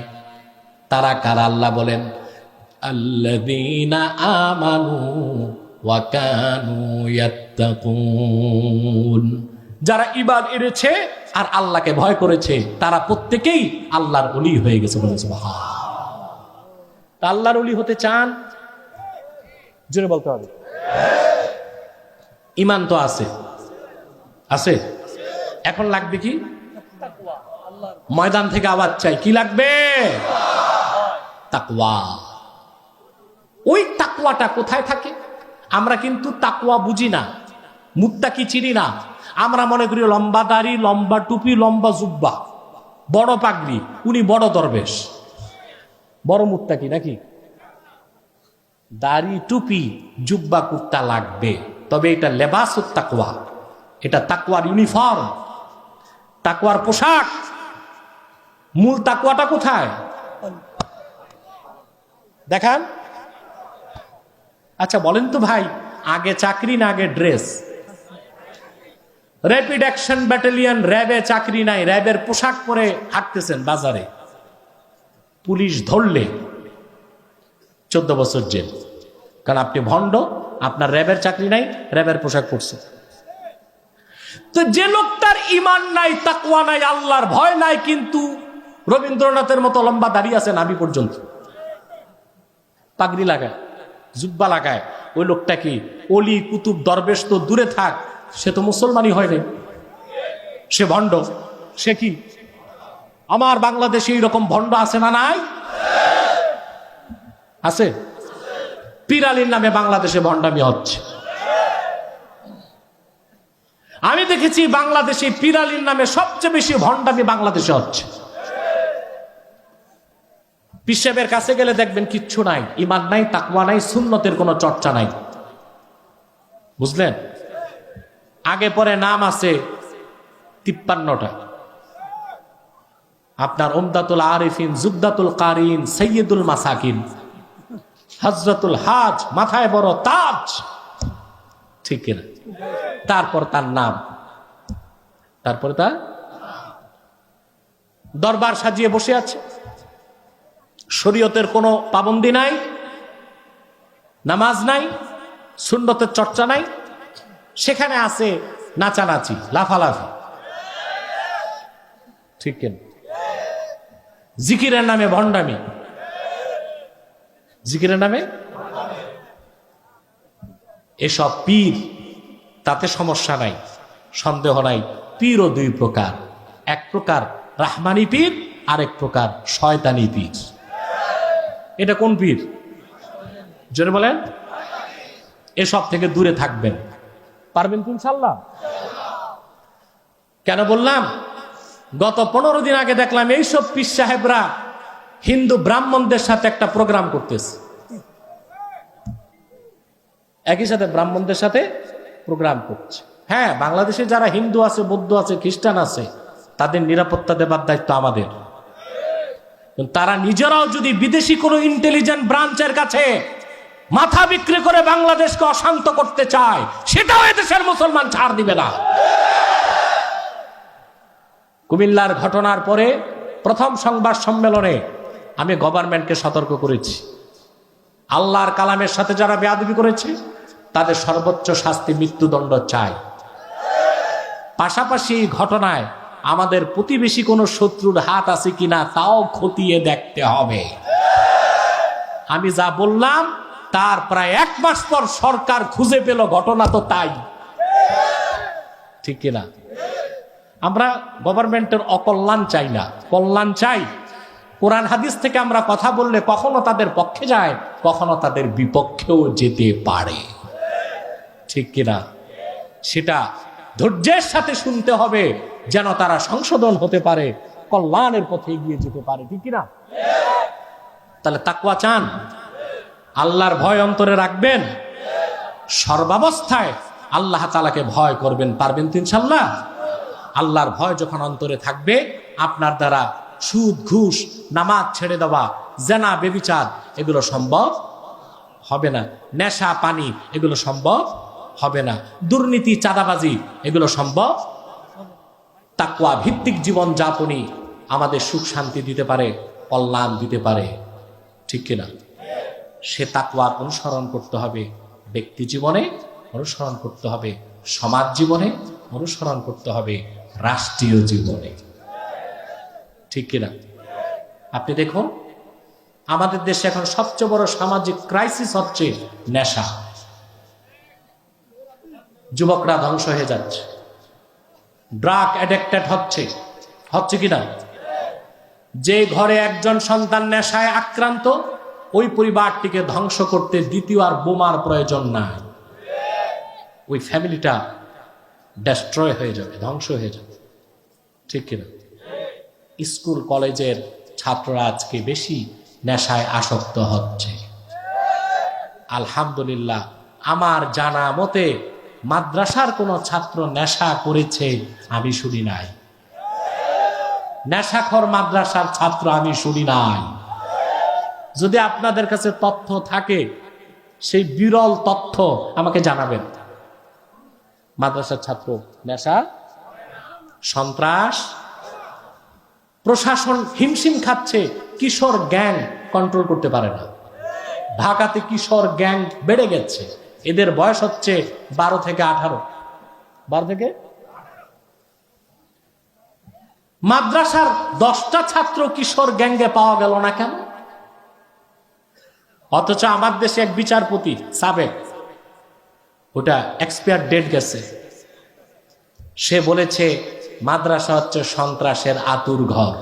তারা কারা? আল্লাহ বলেন আল্লাযীনা আমানু ওয়া কানু ইয়াত্তাকুন। যারা ঈমান এনেছে আর আল্লাহকে ভয় করেছে, তারা প্রত্যেকেই আল্লাহর ওলি হয়ে গেছে, বলেন সুবহানাল্লাহ। আল্লাহর ওলি হতে চান? জোরে বলতে হবে। ঈমান তো আছে, আছে। এখন লাগবে কি? ময়দান থেকে আওয়াজ চাই, কি লাগবে? তাকওয়া। ওই তাকওয়াটা কোথায় থাকে? আমরা কিন্তু তাকওয়া বুঝি না, মুত্তাকি চিনি না। আমরা মনে করি লম্বা দাড়ি, লম্বা টুপি, লম্বা জুব্বা, বড় পাগড়ি, উনি বড় দরবেশ, বড় মুত্তাকি নাকি? দাড়ি, টুপি, জুব্বা, কুর্তা লাগবে, তবে এটা লেবাসুত তাকওয়া, এটা তাকওয়ার ইউনিফর্ম, তাকওয়ার পোশাক। মূল তাকওয়াটা কোথায় দেখান? আচ্ছা বলেন তো ভাই, আগে চাকরি না আগে ড্রেস? র্যাপিড অ্যাকশন ব্যাটালিয়ন র্যাবে চাকরি নাই, র্যাবের পোশাক পরে হাঁটতেছেন বাজারে, পুলিশ ধরলে 14 বছর জেল, কারণ আপনি ভণ্ড, আপনার র্যাবের চাকরি নাই, র্যাবের পোশাক পরছে। তো যে লোকটার ঈমান নাই, তাকওয়া নাই, আল্লাহর ভয় নাই, কিন্তু রবীন্দ্রনাথের মতো লম্বা দাড়ি আছে নাভি পর্যন্ত, পাগড়ি লাগায়, জুব্বা লাগায়, ওই লোকটা কি অলি কুতুব দরবেশ তো দূরে থাক, সে তো মুসলমানই হয়নি, সে ভণ্ড। সে কি? আমার বাংলাদেশে এইরকম ভণ্ড আছে না নাই? আছে। পীর আলীর নামে বাংলাদেশে ভণ্ডামি হচ্ছে। আমি দেখেছি বাংলাদেশে পীর আলীর নামে সবচেয়ে বেশি ভণ্ডামি বাংলাদেশে হচ্ছে। পীর সাহেবের কাছে গেলে দেখবেন কিচ্ছু নাই, ঈমান নাই, তাকওয়া নাই, সুন্নতের কোনো চর্চা নাই। বুঝলেন? আগে পরে নাম আছে 53টা। আপনার উমদাতুল আরিফিন, জুবদাতুল কারিন, সৈয়দুল মাসাকিন, হযরতুল হাজ, মাথায় বড় তাজ, ঠিক কিনা? তারপর তার নাম, তারপরে তার দরবার সাজিয়ে বসে আছে। শরীয়তের কোনো পাবন্দি নাই, নামাজ নাই, সুন্নতের চর্চা নাই, সেখানে আছে নাচানাচি, লাফালাফি, ঠিক কিনা? জিকিরের নামে ভণ্ডামি, জিকিরের নামে এসব পীর, তাতে সমস্যা নাই, সন্দেহ নাই। পীরও দুই প্রকার, এক প্রকার রাহমানি পীর, আরেক প্রকার শয়তানি পীর। এটা কোন পীর? জোরে বলেন। এসব থেকে দূরে থাকবেন, পারবেন তো ইনশাআল্লাহ? কেন বললাম? গত 15 দিন আগে দেখলাম এইসব পীর সাহেবরা হিন্দু ব্রাহ্মণদের সাথে একটা প্রোগ্রাম করতেছে, একই সাথে ব্রাহ্মণদের সাথে প্রোগ্রাম করছে। হ্যাঁ, বাংলাদেশে যারা হিন্দু আছে, বৌদ্ধ আছে, খ্রিস্টান আছে, তাদের নিরাপত্তা দেবার দায়িত্ব আমাদের। তারা নিজেরাও যদি বিদেশি কোনো ইন্টেলিজেন্ট ব্রাঞ্চের কাছে মাথা বিক্রি করে বাংলাদেশকে অশান্ত করতে চায়, সেটাও এদেশের মুসলমান ছাড় দিবে না। কুমিল্লার ঘটনার পরে প্রথম সংবাদ সম্মেলনে আমি গভর্নমেন্টকে সতর্ক করেছি, আল্লাহর কালামের সাথে যারা বেয়াদবি করেছে তাদের সর্বোচ্চ শাস্তি মৃত্যুদণ্ড চাই। পাশাপাশি এই ঘটনায় আমাদের প্রতিবেশী কোনো শত্রুর হাত আছে কিনা তাও খতিয়ে দেখতে হবে। আমি যা বললাম তার প্রায় 1 মাস পর সরকার খুঁজে পেল ঘটনা তো তাই, ঠিক কিনা? আমরা গভর্নমেন্টের অকল্যাণ চাই না, কল্যাণ চাই। কোরআন হাদিস থেকে আমরা কথা বললে কখনো তাদের পক্ষে যায়, কখনো তাদের বিপক্ষেও যেতে পারে, ঠিক কিনা? সেটা ধৈর্যের সাথে শুনতে হবে যেন তারা সংশোধন হতে পারে, কল্যাণের পথে এগিয়ে যেতে পারে, ঠিক কিনা? তাহলে তাকওয়া চান, আল্লাহর ভয় অন্তরে রাখবেন, সর্বাবস্থায় আল্লাহ তাআলাকে ভয় করবেন, পারবেন তো ইনশাআল্লাহ? আল্লাহর ভয় যখন অন্তরে থাকবে, আপনার দ্বারা সুদ, ঘুষ, নামাজ ছেড়ে দেওয়া, জেনা, বেবিচার এগুলো সম্ভব হবে না। নেশা, পানি এগুলো সম্ভব হবে না। দুর্নীতি, চাঁদাবাজি এগুলো সম্ভব। তাকওয়া ভিত্তিক জীবন যাপনই আমাদের সুখ শান্তি দিতে পারে, কল্যাণ দিতে পারে, ঠিক কিনা? সে তাকওয়ার অনুসরণ করতে হবে, ব্যক্তি জীবনে অনুসরণ করতে হবে, সমাজ জীবনে অনুসরণ করতে হবে, রাষ্ট্রীয় জীবনে, ঠিক কিনা? আপনি দেখুন, আমাদের দেশে এখন সবচেয়ে বড় সামাজিক ক্রাইসিস হচ্ছে নেশা। যুবকরা ধ্বংস হয়ে যাচ্ছে, ড্রাগ অ্যাডিক্টেড হচ্ছে কিনা? যে ঘরে একজন সন্তান নেশায় আক্রান্ত, ওই পরিবারটিকে ধ্বংস করতে দ্বিতীয় আর বোমার প্রয়োজন নাই। ওই ফ্যামিলিটা ডেস্ট্রয় হয়ে যাবে, ধ্বংস হয়ে যাবে, ঠিক কিনা? স্কুল কলেজের ছাত্ররা আজকে বেশি নেশায় আসক্ত হচ্ছে। আলহামদুলিল্লাহ, আমার জানা মতে মাদ্রাসার কোন ছাত্র নেশা করেছে আমি শুনি নাই। নেশাখোর মাদ্রাসার ছাত্র আমি শুনি নাই। যদি আপনাদের কাছে তথ্য থাকে, সেই বিরল তথ্য আমাকে জানাবেন। মাদ্রাসার ছাত্র নেশা, সন্ত্রাস, প্রশাসন হিমশিম খাচ্ছে, কিশোর গ্যাং কন্ট্রোল করতে পারে না। ঢাকাতে কিশোর গ্যাং বেড়ে গেছে, এদের বয়স হচ্ছে 12 থেকে 18। 12 থেকে মাদ্রাসার 10টা ছাত্র কিশোর গ্যাঙ্গে পাওয়া গেল না কেন? অথচ আমার দেশে এক বিচারপতি সাবেক, ওটা এক্সপায়ার ডেট গেছে, সে বলেছে মাদ্রাসা হচ্ছে সন্ত্রাসের আতুর ঘর।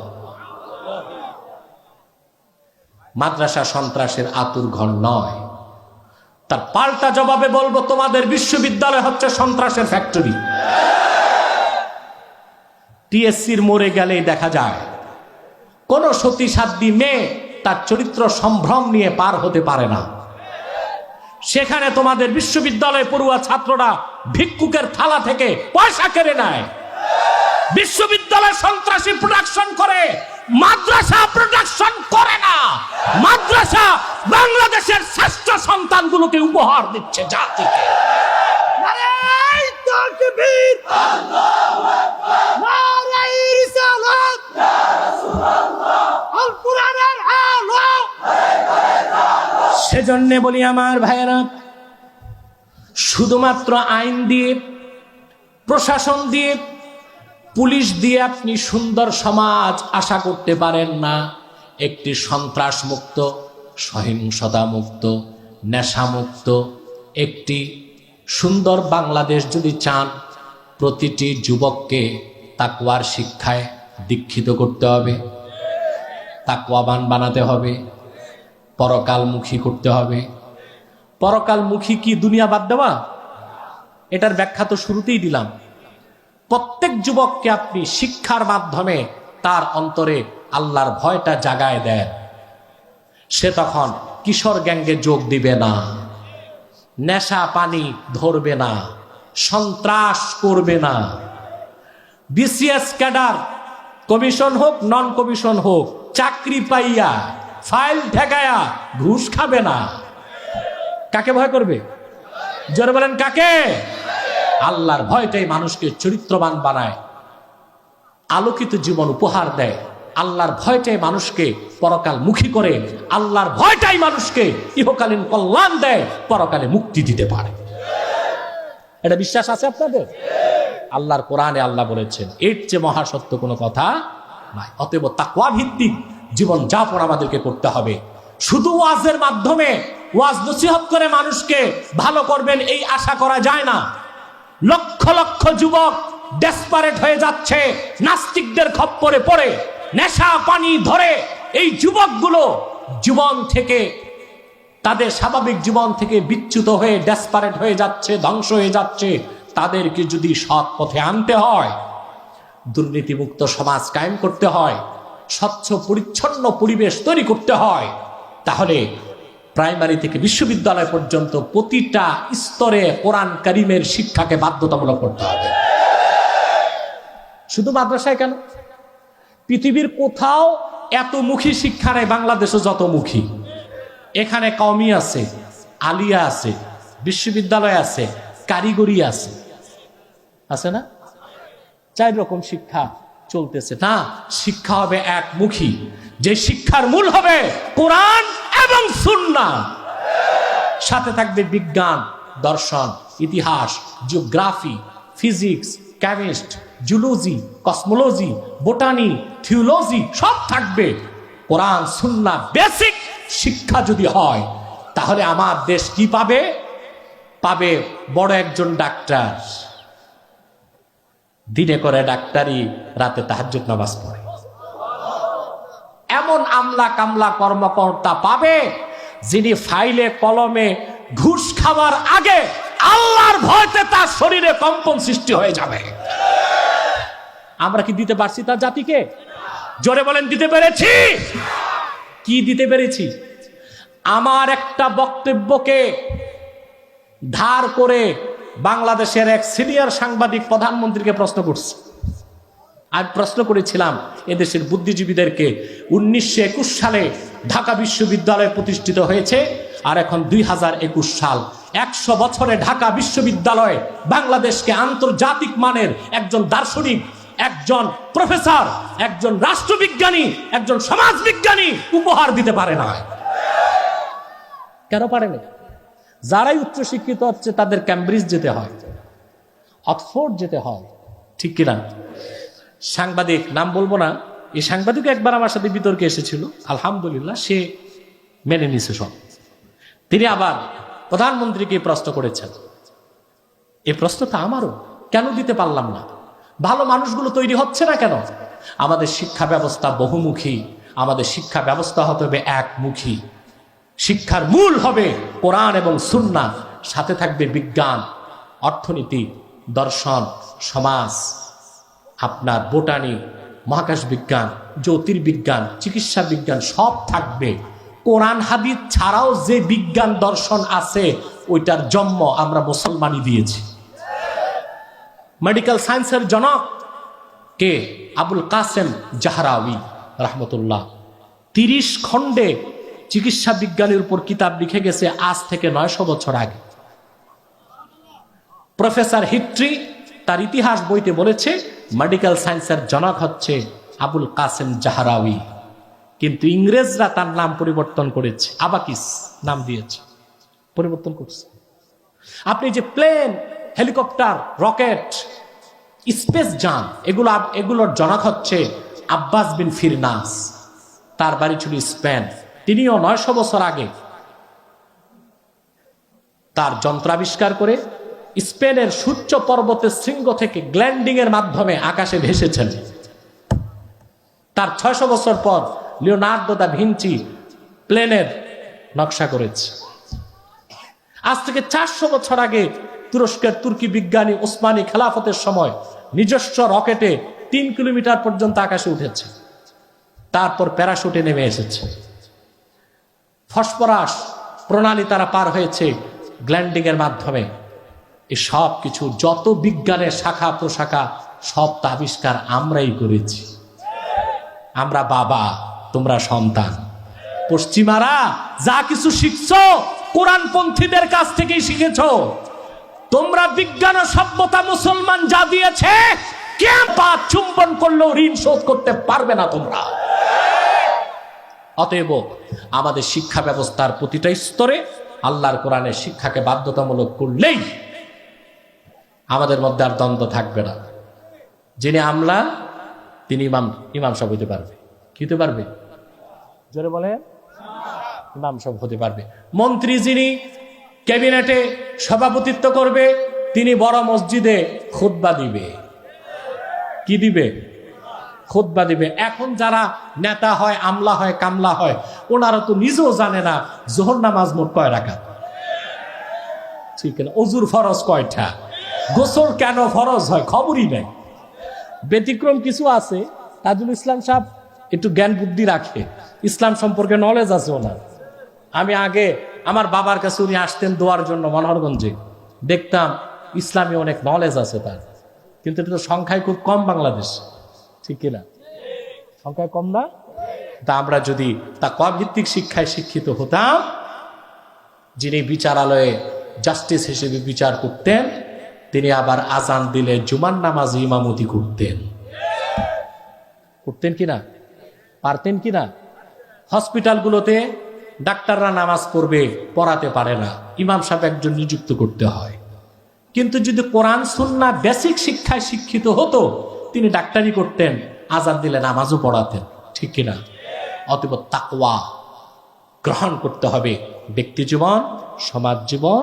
মাদ্রাসা সন্ত্রাসের আতুর ঘর নয়। তার পাল্টা জবাবে বলবো, তোমাদের বিশ্ববিদ্যালয় হচ্ছে সন্ত্রাসের ফ্যাক্টরি। টিএসসির মোড়ে গেলেই দেখা যায় কোন সতীসাধ্যী মেয়ে তার চরিত্র সম্ভ্রম নিয়ে পার হতে পারে না। সেখানে তোমাদের বিশ্ববিদ্যালয়ে পড়ুয়া ছাত্ররা ভিক্ষুকের থালা থেকে পয়সা কেড়ে নেয়। বিশ্ববিদ্যালয় সন্ত্রাসী প্রোডাকশন করে, মাদ্রাসা প্রোডাকশন করে না। মাদ্রাসা বাংলাদেশের শ্রেষ্ঠ সন্তানগুলোকে উপহার দিচ্ছে জাতিকে। নারায়ে তাকবীর, আল্লাহু আকবার, নারায়ে রিসালাত, ইয়া রাসূলুল্লাহ, আল কুরআনের আলো। সেজন্য বলি আমার ভাইয়েরা, শুধুমাত্র আইন দিয়ে, প্রশাসন দিয়ে, পুলিশ দিয়ে আপনি সুন্দর সমাজ আশা করতে পারেন না। একটি সন্ত্রাস মুক্ত, সহিংসতা মুক্ত, নেশা মুক্ত একটি সুন্দর বাংলাদেশ যদি চান, প্রতিটি যুবককে তাকওয়ার শিক্ষায় দীক্ষিত করতে হবে, তাকওয়াবান বানাতে হবে, পরকালমুখী করতে হবে। পরকালমুখী কি দুনিয়া বাদ দেওয়া? এটার ব্যাখ্যা তো শুরুতেই দিলাম। প্রত্যেক যুবককে আপনি শিক্ষার মাধ্যমে তার অন্তরে আল্লাহর ভয়টা জাগায় দেন। সে তখন কিশোর গ্যাঙ্গে যোগ দিবে না, নেশা পানি ধরবে না, সন্ত্রাস করবে না। বিসিএস ক্যাডার, কমিশন হোক নন কমিশন হোক, চাকরি পাইয়া ফাইল ঠেকায়া ঘুষ খাবে না। কাকে ভয় করবে? জোরে বলেন কাকে? আল্লাহর ভয়টাই মানুষকে চরিত্রবান বানায়, আলোকিত জীবন উপহার দেয়। আল্লাহর ভয়টাই মানুষকে পরকাল মুখী করে। আল্লাহর ভয়টাই মানুষকে ইহকালীন কল্যাণ দেয়, পরকালে মুক্তি দিতে পারে। এটা বিশ্বাস আছে আপনাদের? আল্লাহর কোরআনে আল্লাহ বলেছেন, এর চেয়ে মহাসত্য কোনো কথা নাই। অতএব তাকওয়া ভিত্তিক জীবন যাপন আমাদেরকে করতে হবে। শুধু ওয়াজের মাধ্যমে, ওয়াজ নসিহত করে মানুষকে ভালো করবেন এই আশা করা যায় না। লক্ষ লক্ষ যুবক ডেসপারেট হয়ে যাচ্ছে নাস্তিকদের খপ্পরে পড়ে, নেশা পানি ধরে। এই যুবকগুলো জীবন থেকে, তাদের স্বাভাবিক জীবন থেকে বিচ্যুত হয়ে ডেসপারেট হয়ে যাচ্ছে, ধ্বংস হয়ে যাচ্ছে। তাদেরকে যদি সৎ পথে আনতে হয়, দুর্নীতিমুক্ত সমাজ কায়েম করতে হয়, স্বচ্ছ পরিচ্ছন্ন পরিবেশ তৈরি করতে হয়, তাহলে প্রাইমারি থেকে বিশ্ববিদ্যালয় পর্যন্ত প্রতিটা স্তরে কোরআন কারীমের শিক্ষাকে বাধ্যতামূলক করতে হবে। শুধু মাদ্রাসায় কেন, পৃথিবীর কোথাও এত মুখী শিক্ষা নেই বাংলাদেশে যত মুখী। এখানে কওমি আছে, আলিয়া আছে, বিশ্ববিদ্যালয় আছে, কারিগরি আছে, আছে না? 4 রকম শিক্ষা চলতেছে না। শিক্ষা হবে একমুখী, যে শিক্ষার মূল হবে কোরআন এবং সুন্নাহ। সাথে থাকবে বিজ্ঞান, দর্শন, ইতিহাস, geography, physics, chemist, zoology, cosmology, botany, theology সব থাকবে। কোরআন সুন্নাহ বেসিক শিক্ষা যদি হয়, তাহলে আমার দেশ কি পাবে? পাবে বড় একজন ডাক্তার, দিনে করে ডাক্তারি, রাতে তাহাজ্জুদ নামাজ পড়ে। এমন আমলা কামলা কর্মকর্তা পাবে যিনি ফাইলে কলমে ঘুষ খাওয়ার আগে আল্লাহর ভয়তে তার শরীরে কম্পন সৃষ্টি হয়ে যাবে। আমরা কি দিতে পারছি তার জাতিকে? জোরে বলেন, দিতে পেরেছি? কি দিতে পেরেছি? আমার একটা বক্তব্যকে ধার করে বাংলাদেশের এক সিনিয়র সাংবাদিক প্রধানমন্ত্রীকে প্রশ্ন করছে। আমি প্রশ্ন করেছিলাম এদেশের বুদ্ধিজীবীদেরকে, 1921 সালে ঢাকা বিশ্ববিদ্যালয় প্রতিষ্ঠিত হয়েছে, আর এখন 2021 সাল। 100 বছরে ঢাকা বিশ্ববিদ্যালয় বাংলাদেশকে আন্তর্জাতিক মানের একজন দার্শনিক, একজন প্রফেসর, একজন রাষ্ট্রবিজ্ঞানী, একজন সমাজবিজ্ঞানী উপহার দিতে পারে না। কেন পারে না? যারাই উচ্চশিক্ষিত হচ্ছে তাদের ক্যামব্রিজ যেতে হয়, অক্সফোর্ড যেতে হয়, ঠিক কিনা? সাংবাদিক, নাম বলবো না, এই সাংবাদিক একবার আমার সাথে বিতর্কে এসেছিল, আলহামদুলিল্লাহ সে মেনে নিছে সব। তিনি আবার প্রধানমন্ত্রীকে প্রশ্ন করেছেন, এই প্রশ্নটা আমারও, কেন দিতে পারলাম না? ভালো মানুষগুলো তৈরি হচ্ছে না কেন? আমাদের শিক্ষা ব্যবস্থা বহুমুখী, আমাদের শিক্ষা ব্যবস্থা হতে হবে একমুখী। শিক্ষার মূল হবে কোরআন এবং সুন্নাহ, সাথে থাকবে বিজ্ঞান, অর্থনীতি, দর্শন, সমাজ, আপনার বোটানি, মহাকাশ বিজ্ঞান, জ্যোতির্বিজ্ঞান, চিকিৎসা বিজ্ঞান, সব থাকবে। কোরআন হাদিস ছাড়াও যে বিজ্ঞান দর্শন আছে ওইটার জন্ম আমরা মুসলমানই দিয়েছি। মেডিকেল সায়েন্সের জনক কে? আবুল কাসেম জাহরাউই রাহমাতুল্লাহ। 30 খণ্ডে চিকিৎসা বিজ্ঞানের উপর কিতাব লিখে গেছে আজ থেকে 900 বছর আগে। প্রফেসর হিট্রি তার ইতিহাস বইতে বলেছে মেডিকেল সায়েন্সের জনক হচ্ছে আবুল কাসেম জাহরাউই, কিন্তু ইংরেজরা তার নাম পরিবর্তন করেছে, আবাকিস নাম দিয়েছে, পরিবর্তন করছে। আপনি যে প্লেন, হেলিকপ্টার, রকেট, স্পেস যান, এগুলোর জনক হচ্ছে আব্বাস বিন ফিরনাস, তার বাড়ি ছিল স্পেন। তিনিও 900 বছর আগে তার যন্ত্র আবিষ্কার করে স্পেনের সূর্য পর্বতের শৃঙ্গ থেকে গ্ল্যান্ডিং এর মাধ্যমে আকাশে ভেসেছেন। তার 600 বছর পর লিওনার্দো দা ভিঞ্চি প্লেনের নকশা করেছে। আজ থেকে 400 বছর আগে তুরস্কের তুর্কি বিজ্ঞানী ওসমানী খেলাফতের সময় নিজস্ব রকেটে 3 কিলোমিটার পর্যন্ত আকাশে উঠেছে, তারপর প্যারাশুটে নেমে এসেছে। ফসফরাস প্রণালী তারা পার হয়েছে গ্ল্যান্ডিং এর মাধ্যমে। এই সব কিছু, যত বিজ্ঞানের শাখা প্রশাখা, সব তা আবিষ্কার আমরাই করেছি। আমরা বাবা, তোমরা সন্তান। পশ্চিমারা যা কিছু শিখছো কোরআনপন্থীদের কাছ থেকেই শিখেছো। তোমরা বিজ্ঞান ও সভ্যতা মুসলমান যা দিয়েছে, কে পা চুম্বন করলেও ঋণ শোধ করতে পারবে না তোমরা। অতএব আমাদের শিক্ষা ব্যবস্থার প্রতিটা স্তরে আল্লাহর কোরআনের শিক্ষাকে বাধ্যতামূলক করলেই আমাদের মধ্যে আর দ্বন্দ্ব থাকবে না। যিনি আমলা তিনি ইমাম সাহেব হতে পারবে। কি হতে পারবে? জোরে বলে, ইমাম সাহেব হতে পারবে। মন্ত্রী যিনি ক্যাবিনেটে সভাপতিত্ব করবে তিনি বড় মসজিদে খুতবা দিবে। কি দিবে? খুতবা দিবে। এখন যারা নেতা হয়, আমলা হয়, কামলা হয়, ওনারা তো নিজেও জানে না জোহর নামাজ মোট কয় রাকাত, ঠিক না? অজুর ফরজ কয়টা, গোসল কেন ফরজ হয় খবরই নাই। ব্যতিক্রম কিছু আছে, তাজুল ইসলাম সাহেব একটু জ্ঞান বুদ্ধি রাখে, ইসলাম সম্পর্কে নলেজ আছে ওনার। আমি আগে আমার বাবার কাছে উনি আসতেন দোয়ার জন্য মনোহরগঞ্জে, দেখতাম ইসলামী অনেক নলেজ আছে তার, কিন্তু এটা তো সংখ্যায় খুব কম বাংলাদেশ, ঠিক কিনা? সংখ্যায় কম না? তা আমরা যদি তাকওয়া ভিত্তিক শিক্ষায় শিক্ষিত হতাম, যিনি বিচারালয়ে জাস্টিস হিসেবে বিচার করতেন তিনি আবার আজান দিলে জুমার নামাজে ইমামতি করতেন। করতেন কিনা? পারতেন কিনা? হসপিটালগুলোতে ডাক্তাররা নামাজ পড়বে, পড়াতে পারে না, ইমাম সাহেব একজন নিযুক্ত করতে হয়। কিন্তু যদি কোরআন সুন্নাহ বেসিক শিক্ষায় শিক্ষিত হতো তিনি ডাক্তারি করতেন, আজান দিলে নামাজও পড়াতেন, ঠিক কিনা? অতএব তাকওয়া গ্রহণ করতে হবে ব্যক্তি জীবন, সমাজ জীবন,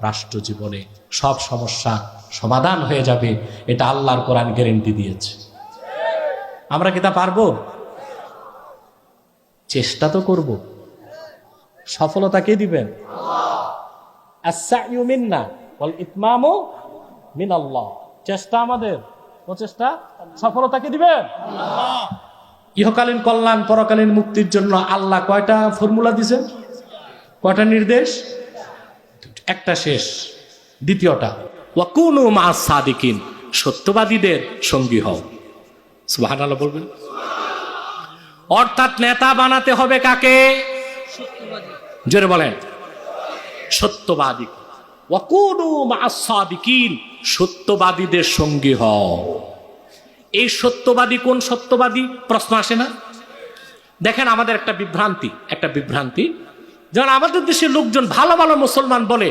রাষ্ট্র জীবনে। সব সমস্যা সমাধান হয়ে যাবে, এটা আল্লাহর কোরআন গ্যারান্টি দিয়েছে। আমরা কি তা পারবো? চেষ্টা তো করব। সফলতা কে দিবেন? আস-সা'য়ু মিন্না ওয়াল ইতমামু মিনাল্লাহ। চেষ্টা আমাদের, প্রচেষ্টা, সফলতা কে দিবেন? আল্লাহ। ইহকালীন কল্যাণ, পরকালীন মুক্তির জন্য আল্লাহ কয়টা ফর্মুলা দিয়েছেন? কয়টা নির্দেশ? একটা শেষ, দ্বিতীয়টা ওয়াকুনু মা'আস সাদিকিন, সত্যবাদীদের সঙ্গী হও। সুবহানাল্লাহ বলবেন। অর্থাৎ নেতা বানাতে হবে কাকে? জোরে বলেন, সত্যবাদী। ওয়াকুনু মা'আস সাদিকিন, সত্যবাদীদের সঙ্গী হও। এই সত্যবাদী কোন সত্যবাদী? প্রশ্ন আসে না? দেখেন আমাদের একটা বিভ্রান্তি, যেমন আমাদের দেশের লোকজন ভালো ভালো মুসলমান বলে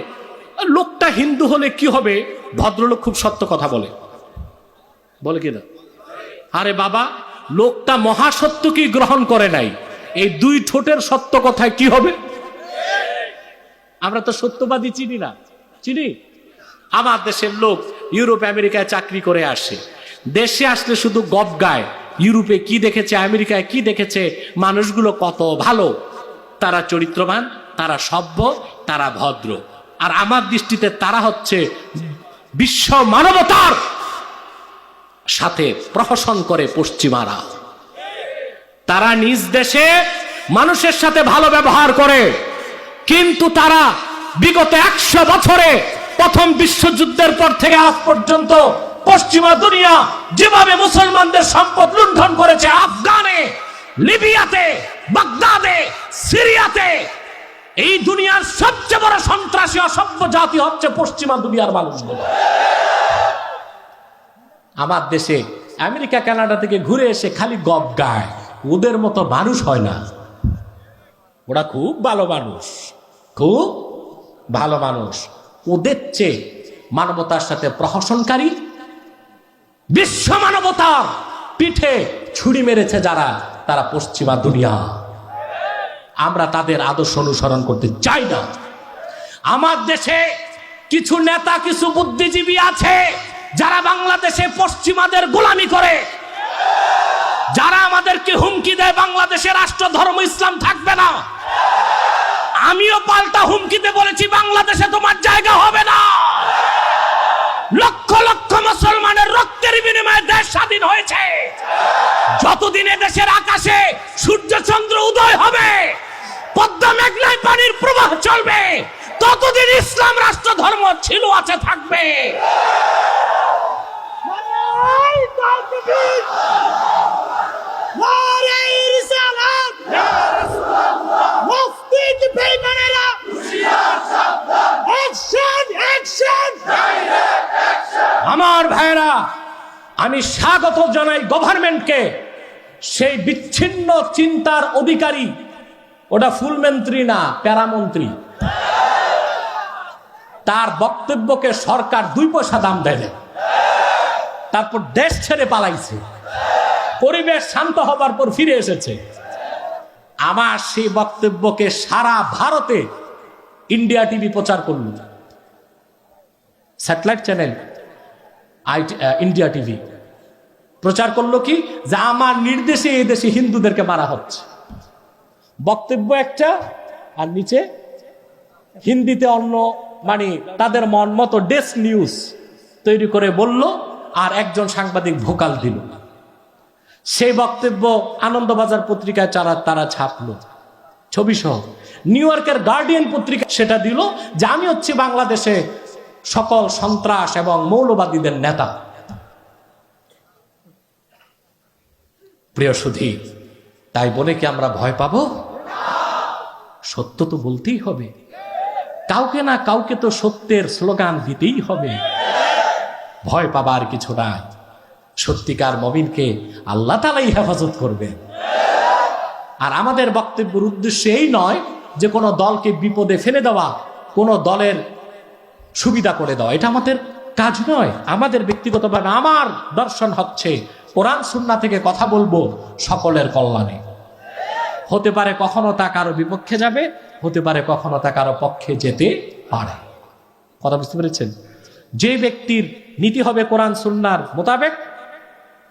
লোকটা হিন্দু হলে কি হবে, ভদ্রলোক খুব সত্য কথা বলে, বলে কিনা? আরে বাবা, লোকটা মহাসত্য কি গ্রহণ করে নাই, এই দুই ঠোঁটের সত্য কথায় কি হবে? আমরা তো সত্যবাদী চিনি না, চিনি? আমার দেশের লোক ইউরোপ আমেরিকায় চাকরি করে আসে, দেশে আসলে শুধু গপ গায়, ইউরোপে কি দেখেছে, আমেরিকায় কি দেখেছে, মানুষগুলো কত ভালো, তারা চরিত্রবান, তারা সভ্য, তারা ভদ্র। আর আমার দৃষ্টিতে তারা হচ্ছে বিশ্ব মানবতার সাথে প্রহসন করে পশ্চিমারা। তারা নিজ দেশে মানুষের সাথে ভালো ব্যবহার করে, কিন্তু তারা বিগত 100 বছরে প্রথম বিশ্বযুদ্ধের পর থেকে আজ পর্যন্ত পশ্চিমা দুনিয়া যেভাবে মুসলমানদের সম্পদ লুণ্ঠন করেছে, আফগানে, লিবিয়াতে, বাগদাদে, সিরিয়াতে, এই দুনিয়ার সবচেয়ে বড় সন্ত্রাসী অসভ্য জাতি হচ্ছে পশ্চিমা দুনিয়ার মানুষগুলো। আমার দেশে আমেরিকা কানাডা থেকে ঘুরে এসে খালি গপ গায়, ওদের মতো মানুষ হয় না। ওরা খুব ভালো মানুষ, খুব ভালো মানুষ। ওদের চেয়ে মানবতার সাথে প্রহসনকারী, বিশ্ব মানবতার পিঠে ছুরি মেরেছে যারা, তারা পশ্চিমা দুনিয়া। আমরা তাদের আদর্শ অনুসরণ করতে চাই না। আমার দেশে কিছু নেতা, কিছু বুদ্ধিজীবী আছে যারা বাংলাদেশে পশ্চিমাদের গোলামি করে, যারা আমাদেরকে হুমকি দেয় বাংলাদেশে রাষ্ট্র ধর্ম ইসলাম থাকবে না। আমিও পাল্টা হুমকিতে বলেছি বাংলাদেশে তোমার জায়গা হবে না। লক্ষ লক্ষ মুসলমানের রক্তের বিনিময়ে দেশ স্বাধীন হয়েছে। যতদিন দেশের আকাশে সূর্য চন্দ্র উদয় হবে, পদ্মা মেঘনায় পানির প্রবাহ চলবে, ততদিন ইসলাম রাষ্ট্র ধর্ম ছিল, আছে, থাকবে। নারায়ে তাকবীর, নারায়ে রিসালাত, ইয়া রাসূলুল্লাহ, মুফতি বেঈমানেরা হুশিয়ার সাবধান, অ্যাকশন অ্যাকশন, ডাইরেক্ট অ্যাকশন। আমার ভাইরা, আমি স্বাগত জানাই গভর্নমেন্টকে। সেই বিচ্ছিন্ন চিন্তার অধিকারী, ওটা ফুলমন্ত্রী না, প্যারামন্ত্রী, তার বক্তব্যকে সরকার 2 পয়সা দাম দেয় না। তারপর দেশ ছেড়ে পালাইছে, পরিবেশ শান্ত হবার পর ফিরে এসেছে। আমার সেই বক্তব্যকে সারা ভারতে ইন্ডিয়া টিভি প্রচার করল, স্যাটেলাইট চ্যানেল ইন্ডিয়া টিভি প্রচার করলো কি, যে আমার নির্দেশে এই দেশে হিন্দুদেরকে মারা হচ্ছে। বক্তব্য একটা, আর নিচে হিন্দিতে অন্য, মানে তাদের মন মতো ডেস্ক নিউজ তৈরি করে বলল, আর একজন সাংবাদিক ভোকাল দিল। সেই বক্তব্য আনন্দবাজার পত্রিকায় তারা ছাপলো ছবি সহ। নিউ ইয়র্কের গার্ডিয়ান পত্রিকা সেটা দিল যে আমি হচ্ছি বাংলাদেশে সকল সন্ত্রাস এবং মৌলবাদীদের নেতা। প্রিয় সুধী, তাই বলে কি আমরা ভয় পাবো? সত্য তো বলতেই হবে, কাউকে না কাউকে তো সত্যের স্লোগান দিতেই হবে। ভয় পাবার কিছু নাই। সত্যিকার মুমিনকে আল্লাহ তাআলাই হেফাজত করবেন। আর আমাদের বক্তব্যের উদ্দেশ্য এই নয় যে কোনো দলকে বিপদে ফেলে দেওয়া, কোনো দলের সুবিধা করে দেওয়া, এটা আমাদের কাজ নয়। আমাদের ব্যক্তিগতভাবে আমার দর্শন হচ্ছে কোরআন সুন্নাহ থেকে কথা বলবো সকলের কল্যাণে। হতে পারে কখনো তা কারো বিপক্ষে যাবে, হতে পারে কখনো তা কারো পক্ষে যেতে পারে। কথা বুঝতে পেরেছেন? যে ব্যক্তির নীতি হবে কোরআন সুন্নাহর মোতাবেক,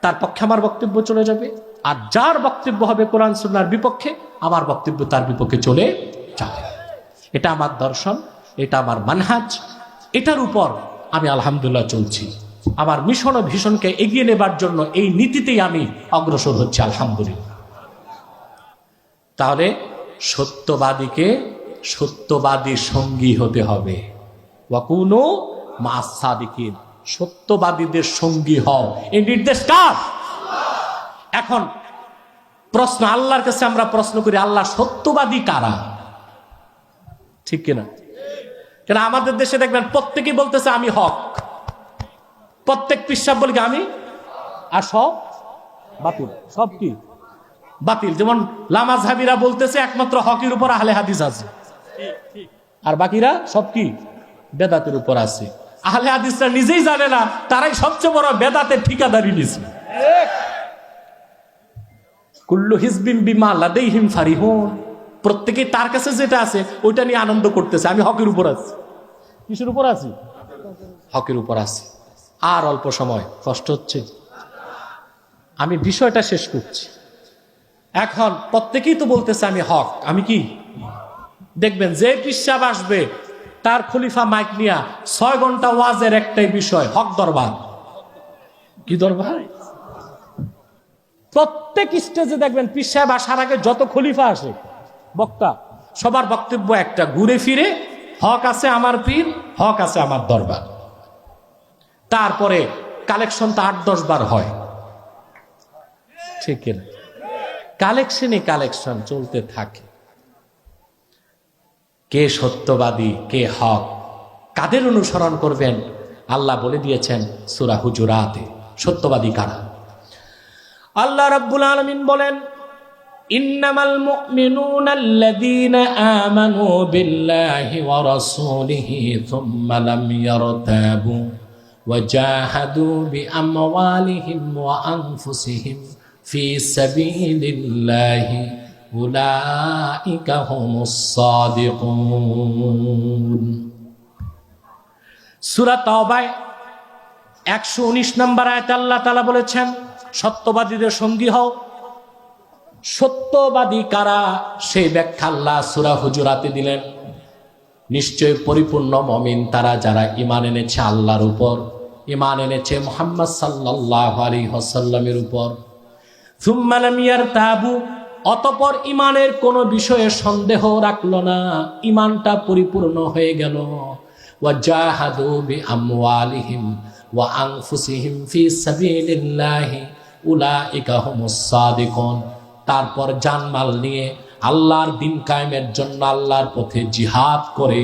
তার পক্ষে আমার বক্তব্য চলে যাবে, আর যার বক্তব্য হবে কোরআন সুন্নাহর বিপক্ষে, আমার বক্তব্য তার বিপক্ষে চলে যাবে। এটা আমার দর্শন, এটা আমার মানহাজ, এটার উপর আমি আলহামদুলিল্লাহ চলছি। আমার মিশন ও ভীষণকে এগিয়ে নেবার জন্য এই নীতিতেই আমি অগ্রসর হচ্ছি আলহামদুলিল্লাহ। তাহলে সত্যবাদীকে সত্যবাদী সঙ্গী হতে হবে। ওয়াকুনু মা'আস সাদিকিন, সত্যবাদীদের সঙ্গী হও, এই নির্দেশ কার? এখন প্রশ্ন, আল্লাহর কাছে আমরা প্রশ্ন করি, আল্লাহ সত্যবাদী কারা? ঠিক কিনা? কেন আমাদের দেশে দেখবেন প্রত্যেকেই বলতেছে আমি হক, প্রত্যেক পিসাব বলে আমি, আর সব বাতিল। সব কি বাতিল? যেমন লামাযহাবীরা বলতেছে একমাত্র হকের উপর আহলে হাদিস আছে, আর বাকিরা সব কি বেদাতের উপর আছে। আহলে হাদিসরা নিজেই জানে না তারাই সবচেয়ে বড় বেদাতের ঠিকাদারি নিছে। কুল্লু হিজবিন বিমা লাদাইহিম ফারিহুন, প্রত্যেকেই তার কাছে যেটা আছে ওইটা নিয়ে আনন্দ করতেছে। আমি হকের উপর আছি। কিসের উপর আছি? হকের উপর আছি। আর অল্প সময়, কষ্ট হচ্ছে। আমি বিষয়টা শেষ করছি। এখন প্রত্যেকেই তো বলতেছে আমি হক, আমি কি। দেখবেন যে পিসাব আসবে তার খলিফা মাইক নিয়া 6 ঘন্টা ওয়াজের একটাই বিষয়, হক দরবার। কি দরবার? প্রত্যেক স্টেজে দেখবেন পীর সাহেব আসার আগে যত খলিফা আসে বক্তা, সবার বক্তব্য একটা, ঘুরে ফিরে হক আছে আমার পীর, হক আছে আমার দরবার। তারপরে কালেকশন তো 8-10 বার হয়, ঠিক না? কালেকশনই কালেকশন চলতে থাকে। কে সত্যবাদী, কে হক, কাদের অনুসরণ করবেন আল্লাহ বলে দিয়েছেন সূরা হুজুরাতে। সত্যবাদী কারা? আল্লাহ রাব্বুল আলামিন বলেন, ইন্নামাল মুমিনুনা আল্লাযীনা আমানু বিল্লাহি ওয়া রাসূলিহি থুম্মা লাম ইয়ারতাবু ওয়া জাহাদু বিআমওয়ালিহিম ওয়া আনফুসিহিম ফি সাবিলিল্লাহি উলাইকা হুমুস সাদিকুন। সূরা তাওবায় 119 নম্বর আয়াতে আল্লাহ তাআলা বলেছেন, সত্যবাদীদের সঙ্গী হও। সত্যবাদী কারা সেই ব্যাখ্যা আল্লাহ সূরা হুজুরাতে দিলেন। নিশ্চয় পরিপূর্ণ মুমিন তারা যারা ঈমান এনেছে আল্লাহর উপর, ঈমান এনেছে মুহাম্মদ সাল্লাল্লাহু আলাইহি ওয়াসাল্লামের উপর। সুম্মা লাম ইয়ারতাবু, অতঃপর ঈমানের কোনো বিষয়ে সন্দেহ রাখলো না, ঈমানটা পরিপূর্ণ হয়ে গেল। ওয়া জাহাদু বিআমওয়ালিহিম ওয়া আনফুসিহিম ফি সাবিলিল্লাহি উলাইকা হুমুস সাদিকুন। তারপর জানমাল নিয়ে আল্লাহর দিন কায়েমের জন্য আল্লাহর পথে জিহাদ করে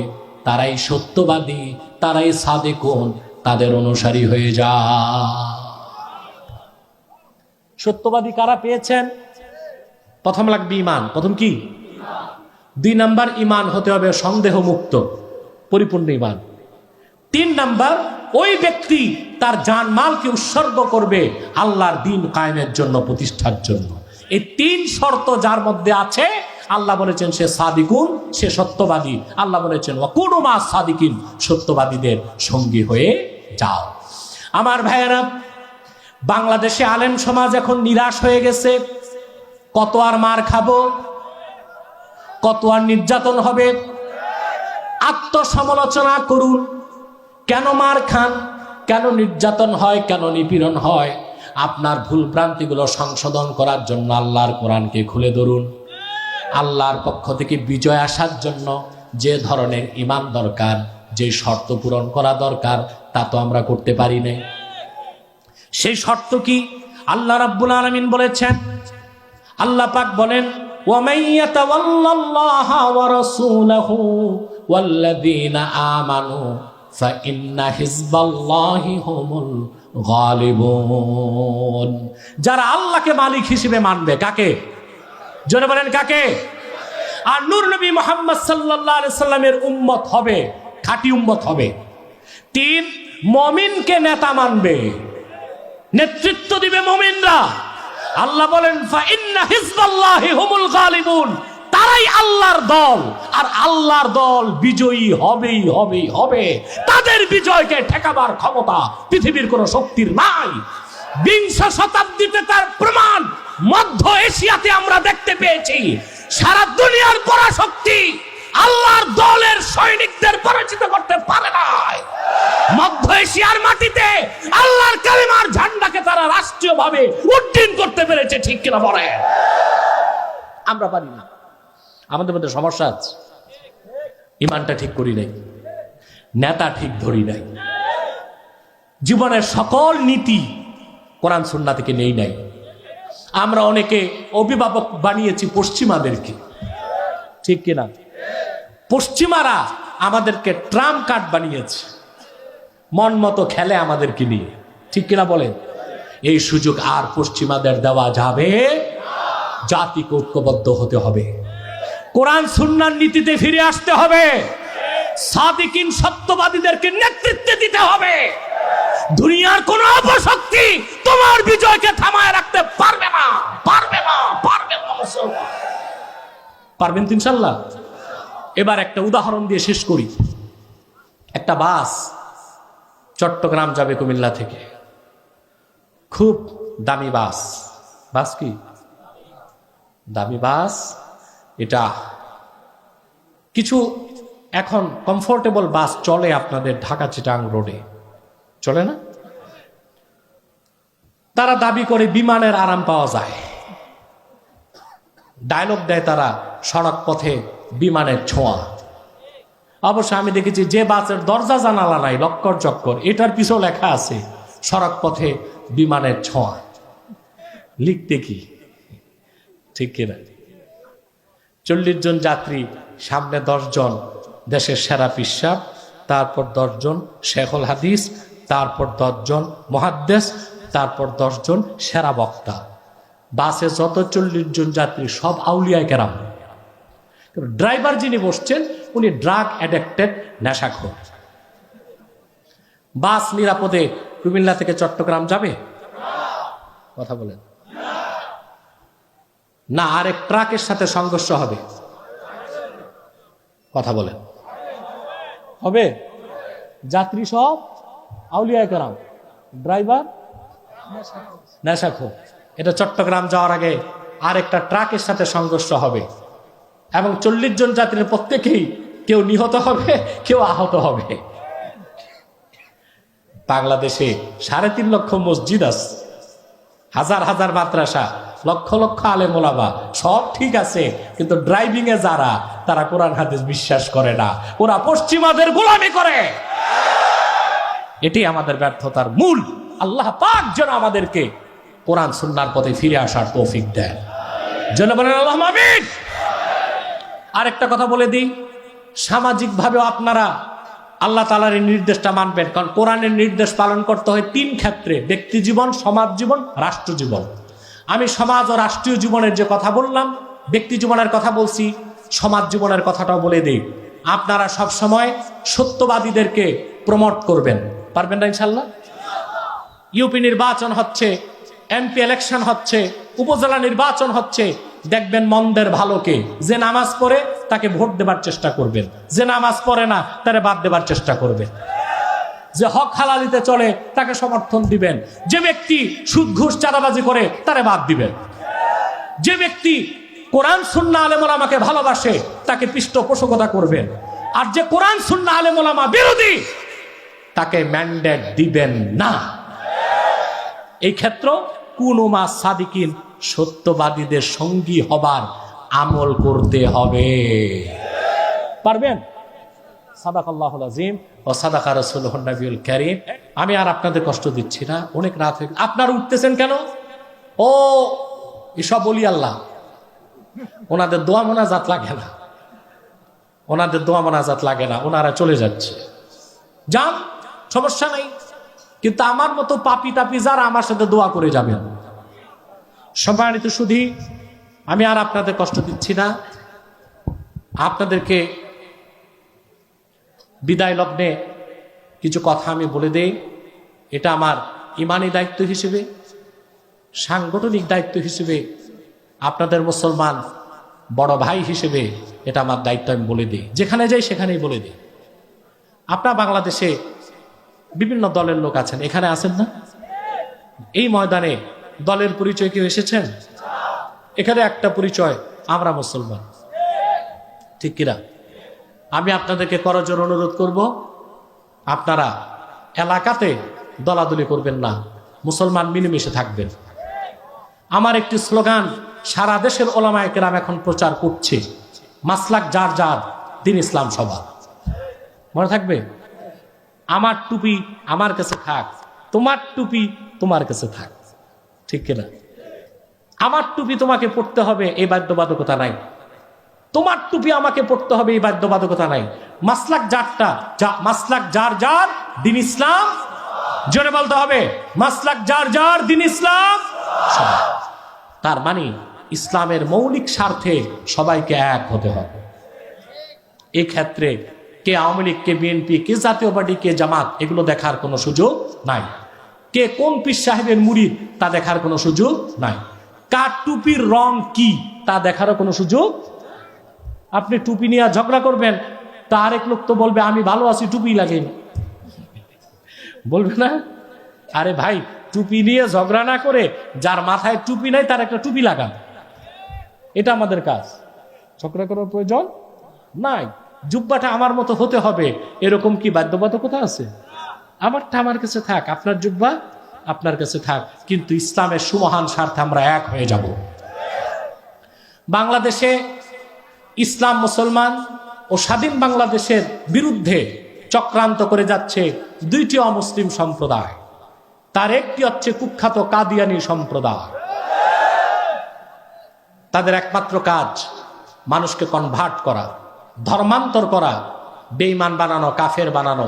তারাই সত্যবাদী, তারাই সাদিকুন, তাদের অনুসারী হয়ে যায়। সত্যবাদী কারা পেয়েছেন? প্রথম লাগবে ঈমান। প্রথম কি? 2 নাম্বার, ঈমান হতে হবে সন্দেহ মুক্ত, পরিপূর্ণ ঈমান। 3 নাম্বার, ওই ব্যক্তি তার জানমালকে উৎসর্গ করবে আল্লাহর দিন কায়েমের জন্য, প্রতিষ্ঠার জন্য। এই 3 শর্ত যার মধ্যে আছে আল্লাহ বলেছেন সে সাদিকুন, সে সত্যবাদী। আল্লাহ বলেছেন ওয়াকুনু মা সাদিকিন, সত্যবাদীদের সঙ্গী হয়ে যাও। আমার ভাইয়েরা, বাংলাদেশে আলেম সমাজ এখন নিরাশ হয়ে গেছে। কত আর মার খাবো, কত আর নির্যাতন হবে? আত্মসমালোচনা করুন। কেন মার খান, কেন নির্যাতন হয়, কেন নিপীড়ন হয়? আপনার ভুল ভ্রান্তিগুলো সংশোধন করার জন্য আল্লাহর কোরআনকে খুলে ধরুন। আল্লাহর পক্ষ থেকে বিজয় আসার জন্য যে ধরনের ঈমান দরকার, যে শর্ত পূরণ করা দরকার, তা তো আমরা করতে পারি না। সেই শর্ত কি? আল্লাহ রাব্বুল আলামিন বলেছেন, আল্লাহ পাক বলেন, ওয়ামান ইয়াতাওয়াল্লাল্লাহা ওয়া রাসূলাহু ওয়াল্লাযীনা আমানু ফাইন্না হিজবাল্লাহি হুমুল গালিবুন। যারা আল্লাহকে মালিক হিসেবে মানবে, কাকে? জোরে বলেন কাকে? আর নূর নবী মুহাম্মদ সাল্লাল্লাহু আলাইহি সাল্লামের উম্মত হবে, খাঁটি উম্মত হবে। 3, মুমিনকে নেতা মানবে, নেতৃত্ব দিবে মুমিনরা। আল্লাহ বলেন ফাইন্না হিজবাল্লাহি হুমুল গালিবুন, তারাই আল্লাহর দল, আর আল্লাহর দল বিজয়ী হবেই হবেই হবে। তাদের বিজয়কে ঠেকাবার ক্ষমতা পৃথিবীর কোন শক্তির নাই। 20 শতাব্দীতে তার প্রমাণ মধ্য এশিয়াতে আমরা দেখতে পেয়েছি। সারা দুনিয়ার পরাশক্তি আল্লাহর দলের সৈনিকদের পরাজিত করতে পারে নাই। মধ্য এশিয়ার মাটিতে আল্লাহর কালিমার ঝান্ডাকে তারা রাষ্ট্রীয়ভাবে উড্ডীন করতে পেরেছে, ঠিক কিনা বলে? আমরা পারি না। আমাদের মধ্যে সমস্যা আছে, ঈমানটা ঠিক করি নাই, নেতা ঠিক ধরি নাই, জীবনের সকল নীতি কোরআন সুন্নাহ থেকে নেই নাই। আমরা অনেকে অভিভাবক বানিয়েছি পশ্চিমাদেরকে, ঠিক কিনা? পশ্চিমারা আমাদেরকে ট্রাম্প কার্ড বানিয়েছে, মন মতো খেলে আমাদেরকে নিয়ে, ঠিক কিনা বলেন? এই সুযোগ আর পশ্চিমাদের দেওয়া যাবে। জাতিকে ঐক্যবদ্ধ হতে হবে, কোরআন সুন্নাহর নীতিতে ফিরে আসতে হবে, সাদিকিন সত্যবাদীদেরকে নেতৃত্ব দিতে হবে। দুনিয়ার কোন অপশক্তি তোমার বিজয়কে থামায় রাখতে পারবে না, পারবে না, পারবে না। পারবেন তো ইনশাল্লাহ? এবার একটা উদাহরণ দিয়ে শেষ করি। একটা বাস চট্টগ্রাম যাবে কুমিল্লা থেকে, খুব দামি বাস। বাস কি দামি বাস? এটা কিছু এখন কমফোর্টেবল বাস চলে আপনাদের ঢাকা চিটাং রোডে, চলে না? তারা দাবি করে বিমানের আরাম পাওয়া যায়, ডায়লগ দেয় তারা সড়ক পথে বিমানের ছোঁয়া। অবশ্য আমি দেখেছি যে বাসের দরজা জানালা নাই, লক্কর চক্কর, এটার পিছু লেখা আছে সড়ক পথে বিমানের ছোঁয়া। লিখতে কি ঠিক কিনা? 40 জন যাত্রী, সামনে 10 জন দেশের সেরা পিসাব, তারপর 10 জন শেখুল হাদিস, তারপর 10 জন মুহাদ্দিস, তারপর 10 জন সেরা বক্তা। বাসে যত 40 জন যাত্রী সব আউলিয়ায়ে কেরাম। ড্রাইভার যিনি বসছেন উনি ড্রাগ অ্যাডিক্টেড, নেশাখোর। বাস নিরাপদে কুমিল্লা থেকে চট্টগ্রাম যাবে? কথা বলেন না, আরেক ট্রাকের সাথে সংঘর্ষ হবে? কথা বলেন হবে? যাত্রী সব আউলিয়ায়ে কেরাম, ড্রাইভার নেশাখোর। এটা চট্টগ্রাম যাওয়ার আগে আরেকটা ট্রাকের সাথে সংঘর্ষ হবে এবং 40 জন যাত্রীর প্রত্যেকেই কেউ নিহত হবে, কেউ আহত হবে। বাংলাদেশে 3.5 লক্ষ মসজিদ আছে, হাজার হাজার মাদ্রাসা, লক্ষ লক্ষ আলেম ওলামা, সব ঠিক আছে, কিন্তু ড্রাইভিং এ যারা, তারা কোরআন হাদিস বিশ্বাস করে না, ওরা পশ্চিমাদের গোলামি করে। এটি আমাদের ব্যর্থতার মূল। আল্লাহ পাক যেন আমাদেরকে কোরআন সুন্নাহর পথে ফিরে আসার তৌফিক দেন। যেন বলেন আল্লাহুম্মা আমিন। আরেকটা কথা বলে দিই, সামাজিকভাবে আপনারা আল্লাহ তাআলার এই নির্দেশটা মানবেন, কারণ কোরআনের নির্দেশ পালন করতে হয় 3 ক্ষেত্রে: ব্যক্তি জীবন, সমাজ জীবন, রাষ্ট্র জীবন। আমি সমাজ ও রাষ্ট্রীয় জীবনের যে কথা বললাম, ব্যক্তি জীবনের কথা বলছি, সমাজ জীবনের কথাটাও বলে দিই। আপনারা সব সময় সত্যবাদীদেরকে প্রমোট করবেন, পারবেন না ইনশাআল্লাহ? ইউপি নির্বাচন হচ্ছে, এমপি ইলেকশন হচ্ছে, উপজেলা নির্বাচন হচ্ছে, দেখবেন মন্দের ভালোকে, যে নামাজ পড়ে তাকে ভোট দেবার চেষ্টা করবেন, যে নামাজ পড়ে না তারে বাদ দেবার চেষ্টা করবেন, যে হক হালালিতে চলে তাকে সমর্থন দিবেন, যে ব্যক্তি সুদ ঘুষ চাঁদাবাজি করে তারে বাদ দিবেন, যে ব্যক্তি কোরআন সুন্নাহ আলেম ওলামাকে ভালোবাসে তাকে পৃষ্ঠপোষকতা করবেন, আর যে কোরআন সুন্নাহ আলেম ওলামা বিরোধী তাকে ম্যান্ডেট দিবেন না। এই ক্ষেত্র কুনুমা সাদিকিন, সত্যবাদীদের সঙ্গী হবার আমল করতে হবে। পারবেন? সাদাকাল্লাহুল আযীম ওয়া সাদাকা রাসূলুহুন নবিয়ুল কারীম। আমি আর আপনাদের কষ্ট দিচ্ছি না, অনেক রাত হয়ে, আপনারা উঠতেছেন কেন? ও এসব বলি আল্লাহ, ওনাদের দোয়া মোনাজাত লাগে না, ওনাদের দোয়া মোনাজাত লাগে না, ওনারা চলে যাচ্ছে, যান, সমস্যা নাই। কিন্তু আমার মতো পাপি টাপি যারা আমার সাথে দোয়া করে যাবেন। সম্মানিত শুধু আমি আর আপনাদের কষ্ট দিচ্ছি না, আপনাদেরকে বিদায় লগ্নে কিছু কথা আমি বলে দেই। এটা আমার ইমানি দায়িত্ব হিসেবে, সাংগঠনিক দায়িত্ব হিসেবে, আপনাদের মুসলমান বড় ভাই হিসেবে এটা আমার দায়িত্ব, আমি বলে দিই। যেখানে যাই সেখানেই বলে দিই। আপনার বাংলাদেশে বিভিন্ন দলের লোক আছেন, এখানে আছেন না? এই ময়দানে দলের পরিচয় কেউ এসেছেন? এখানে একটা পরিচয়, আমরা মুসলমান, ঠিক কিনা? আমি আপনাদেরকে করজোর অনুরোধ করব, আপনারা এলাকাতে দলাদলি করবেন না, মুসলমান মিলেমিশে থাকবেন। আমার একটি স্লোগান সারা দেশের ওলামায়ে কেরাম এখন প্রচার করছে, মাসলাক যার যার, দ্বীন ইসলাম সবার। মনে থাকবে? আমার টুপি আমার কাছে থাক, তোমার টুপি তোমার কাছে থাক, ঠিক কিনা? আমার টুপি তোমাকে পড়তে হবে এই বাধ্যবাধকতা নাই, তোমার টুপি আমাকে পড়তে হবে এই বাধ্যবাধকতা নাই। মাসলাক যারটা, মাসলাক যার যার, দ্বীন ইসলাম, জোরে বলতে হবে, মাসলাক যার যার, দ্বীন ইসলাম সবার। তার মানে ইসলামের মৌলিক স্বার্থে সবাইকে এক হতে হবে। এই ক্ষেত্রে কে আওয়ামী লীগ, কে বিএনপি, কে জাতীয় পার্টি, কে জামাত, এগুলো দেখার কোনো সুযোগ নাই। কে কোন পীর সাহেবের মুরিদ তা দেখার কোনো সুযোগ নাই। কার টুপির রং কি তা দেখারও কোনো সুযোগ আপনি টুপি নিয়ে ঝগড়া করবেন, তা আরেক লোক তো বলবে আমি ভালো আছি, টুপি লাগেনি, বলবে না? আরে ভাই, টুপি নিয়ে ঝগড়া না করে যার মাথায় টুপি নাই তার একটা টুপি লাগান, এটা আমাদের কাজ। ঝগড়া করার প্রয়োজন নাই। জুব্বাটা আমার মতো হতে হবে এরকম কি বাধ্যবাধকতা আছে? আমারটা আমার কাছে থাক, আপনার জুব্বা আপনার কাছে থাক, কিন্তু ইসলামের সুমহান স্বার্থে আমরা এক হয়ে যাব। বাংলাদেশে ইসলাম, মুসলমান ও স্বাধীন বাংলাদেশের বিরুদ্ধে চক্রান্ত করে যাচ্ছে দুইটি অমুসলিম সম্প্রদায়। তার একটি হচ্ছে কুখ্যাত কাদিয়ানি সম্প্রদায়। তাদের একমাত্র কাজ মানুষকে কনভার্ট করা, ধর্মান্তর করা, বেঈমান বানানো, কাফের বানানো।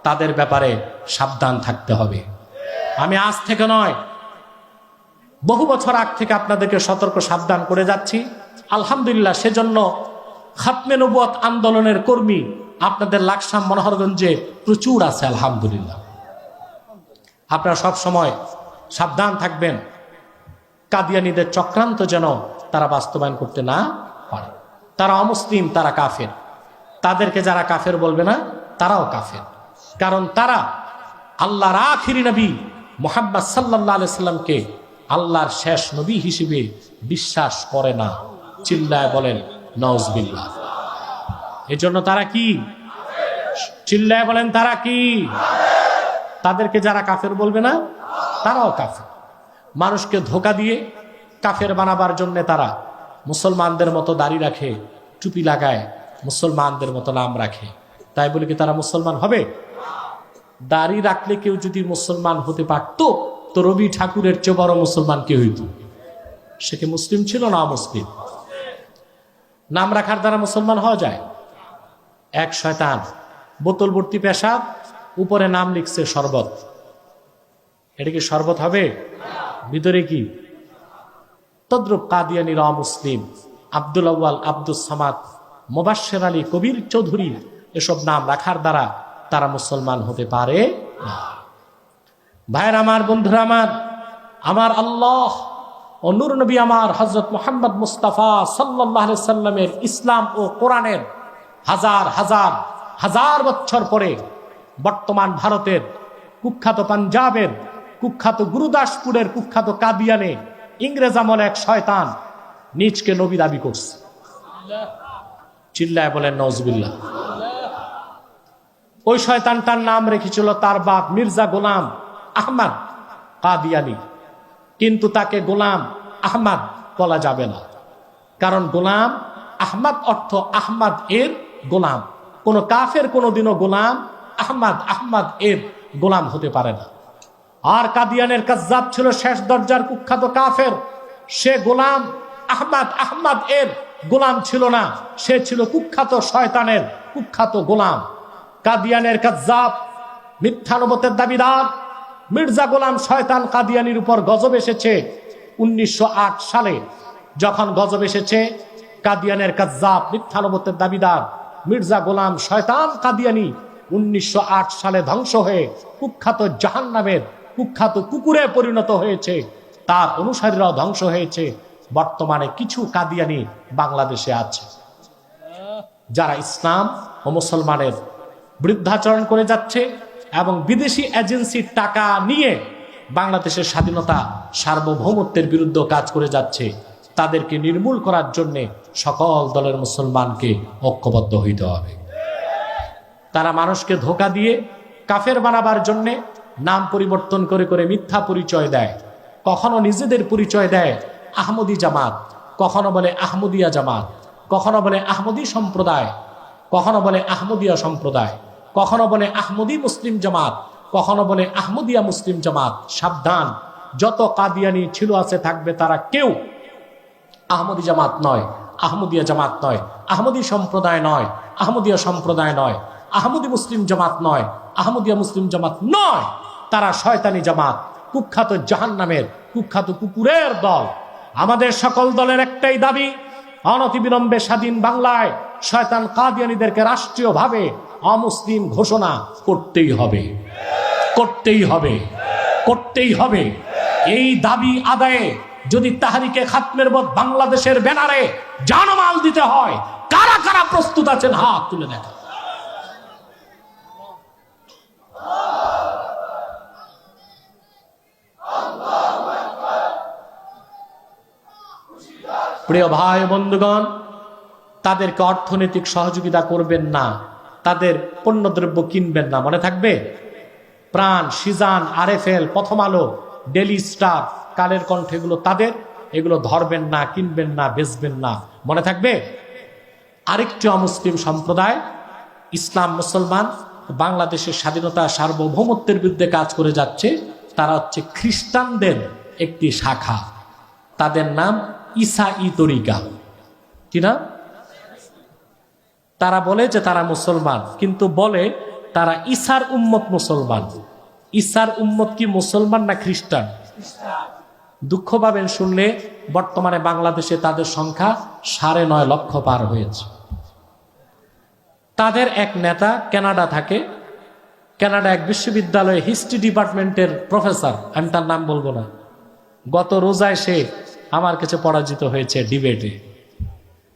তাদের ব্যাপারে সাবধান থাকতে হবে। আমি আজ থেকে নয়, বহু বছর আগ থেকে আপনাদেরকে সতর্ক সাবধান করে যাচ্ছি। আলহামদুলিল্লাহ, সেজন্য খাতমে নবুয়ত আন্দোলনের কর্মী আপনাদের লাকসাম, মনোহরগঞ্জে প্রচুর আছে। আলহামদুলিল্লাহ, আপনারা সব সময় সাবধান থাকবেন কাদিয়ানীদের চক্রান্ত যেন তারা বাস্তবায়ন করতে না পারে। তারা অমুসলিম, তারা কাফের। তাদেরকে যারা কাফের বলবে না, তারাও কাফের। কারণ তারা আল্লাহর আখিরি নবী মুহাম্মদ সাল্লাল্লাহু আলাইহি সাল্লামকে আল্লাহর শেষ নবী হিসেবে বিশ্বাস করে না। চিল্লায় বলেন নাউজুবিল্লাহ। এজন্য তারা কি? চিল্লায় বলেন তারা কি? তাদেরকে যারা কাফের বলবে না, তারাও কাফের। মানুষকে ধোঁকা দিয়ে কাফের বানাবার জন্য তারা মুসলমানদের মতো দাড়ি রাখে, টুপি লাগায়, মুসলমানদের মতো নাম রাখে। তাই বলে কি তারা মুসলমান হবে? দাড়ি রাখলে কেউ যদি মুসলমান হতে পারত, তো রবি ঠাকুরের চেয়ে বড় মুসলমান কে হইত? সে কি মুসলিম ছিল না অমুসলিম? নাম রাখার দ্বারা মুসলমান হওয়া যায়? এক শয়তান বোতল ভর্তি পেশাব, উপরে নাম লিখছে শরবত। এটা কি শরবত হবে? ভিতরে কি? তদ্রুপ কাদিয়ানীরা অমুসলিম। আব্দুল আউয়াল, আব্দুস সামাদ, মোবাশ্বের আলী, কবির চৌধুরী, এসব নাম রাখার দ্বারা তারা মুসলমান হতে পারে না। ভাইয়ের আমার, বন্ধুরা আমার, আমার আল্লাহ ও নূর নবী আমার হযরত মুহাম্মদ মুস্তাফা সাল্লাল্লাহু আলাইহি সাল্লামের ইসলাম ও কোরআনের হাজার হাজার হাজার বছর পরে বর্তমান ভারতের কুখ্যাত, পাঞ্জাবের কুখ্যাত, গুরুদাসপুরের কুখ্যাত কাদিয়ানে ইংরেজ আমলে এক শয়তান নিজকে নবী দাবি করছে। চিল্লায় বলেন নাউজুবিল্লাহ। ওই শয়তানটার নাম রেখেছিল তার বাপ মির্জা গোলাম আহমদ কাদিয়ানী, কিন্তু তাকে গোলাম আহমদ বলা যাবে না, কারণ গোলাম আহমদ অর্থ আহমদ এর গোলাম। কোন কাফের কোনদিনও গোলাম আহমদ এর গোলাম হতে পারে না। আর কাদিয়ানের কাজ্জাব ছিল শেষ দরজার কুখ্যাত কাফের। সে গোলাম আহমদ এর গোলাম ছিল না, সে ছিল কুখ্যাত শয়তানের কুখ্যাত গোলাম। কাদিয়ানের কাজ্জাব, মিথ্যা নবুয়তের দাবিদার মির্জা গোলাম শয়তান কাদিয়ানির উপর গজব এসেছে 1908 সালে। যখন গজব এসেছে, কাদিয়ানের কাজ্জাব, মিথ্যা নবুয়তের দাবিদার মির্জা গোলাম শয়তান কাদিয়ানি 1908 সালে ধ্বংস হয়ে কুখ্যাত জাহান্নামের কুখ্যাত কুকুরে পরিণত হয়েছে। তার অনুসারীরাও ধ্বংস হয়েছে। বর্তমানে কিছু কাদিয়ানি বাংলাদেশে আছে, যারা ইসলাম ও মুসলমানের বৃদ্ধাচরণ করে যাচ্ছে এবং বিদেশি এজেন্সির টাকা নিয়ে বাংলাদেশের স্বাধীনতা, সার্বভৌমত্বের বিরুদ্ধে কাজ করে যাচ্ছে। তাদেরকে নির্মূল করার জন্য সকল দলের মুসলমানকে ঐক্যবদ্ধ হইতে হবে। তারা মানুষকে ধোঁকা দিয়ে কাফের বানাবার জন্যে নাম পরিবর্তন করে করে মিথ্যা পরিচয় দেয়। কখনো নিজেদের পরিচয় দেয় আহমদি জামাত, কখনো বলে আহমদিয়া জামাত, কখনো বলে আহমদি সম্প্রদায়, কখনো বলে আহমদিয়া সম্প্রদায়, কখনো বলে আহমদি মুসলিম জামাত, কখনো বলে আহমদিয়া মুসলিম জামাত। সাবধান, যত কাদিয়ানি ছিল আছে থাকবে, তারা কেউ আহমদি জামাত নয়, আহমদিয়া জামাত নয়, আহমদি সম্প্রদায় নয়, আহমদিয়া সম্প্রদায় নয়, আহমদি মুসলিম জামাত নয়, আহমদিয়া মুসলিম জামাত নয়। তারা শয়তানি জামাত, কুখ্যাত জাহান্নামের কুখ্যাত কুকুরের দল। আমাদের সকল দলের একটাই দাবি, অনতিবিলম্বে স্বাধীন বাংলায় শয়তান কাদিয়ানীদেরকে রাষ্ট্রীয়ভাবে অমুসলিম ঘোষণা করতেই হবে, করতেই হবে, করতেই হবে। এই দাবি আদায়ে যদি তাহরিকে খাতমের মত বাংলাদেশের ব্যানারে জানমাল দিতে হয়, কার কারা কারা প্রস্তুত আছেন হাত তুলে দেখা। প্রিয় ভাই বন্ধুগণ, তাদেরকে অর্থনৈতিক সহযোগিতা করবেন না, তাদের পণ্যদ্রব্য কিনবেন না, মনে থাকবে? প্রাণ, সিজান, RFL, প্রথম আলো, ডেলি স্টার, কালের কণ্ঠ, এগুলো তাদের, এগুলো ধরবেন না, কিনবেন না, বেচবেন না, মনে থাকবে? আরেকটি অমুসলিম সম্প্রদায় ইসলাম মুসলমান বাংলাদেশের স্বাধীনতা সার্বভৌমত্বের বিরুদ্ধে কাজ করে যাচ্ছে, তারা হচ্ছে খ্রিস্টানদের একটি শাখা, তাদের নাম ঈসাই তরিকা। কি না? তারা বলে যে তারা মুসলমান, কিন্তু বলে তারা ঈসার উম্মত মুসলমান। ঈসার উম্মত কি মুসলমান না খ্রিস্টান? দুঃখ পাবেন শুনলে, বর্তমানে বাংলাদেশে তাদের সংখ্যা 9.5 লক্ষ পার হয়েছে। তাদের এক নেতা কানাডা থাকে, কানাডা এক বিশ্ববিদ্যালয়ে হিস্ট্রি ডিপার্টমেন্টের প্রফেসর, আমি তার নাম বলবো না, গত রোজায় সে আমার কাছে পরাজিত হয়েছে ডিবেটে।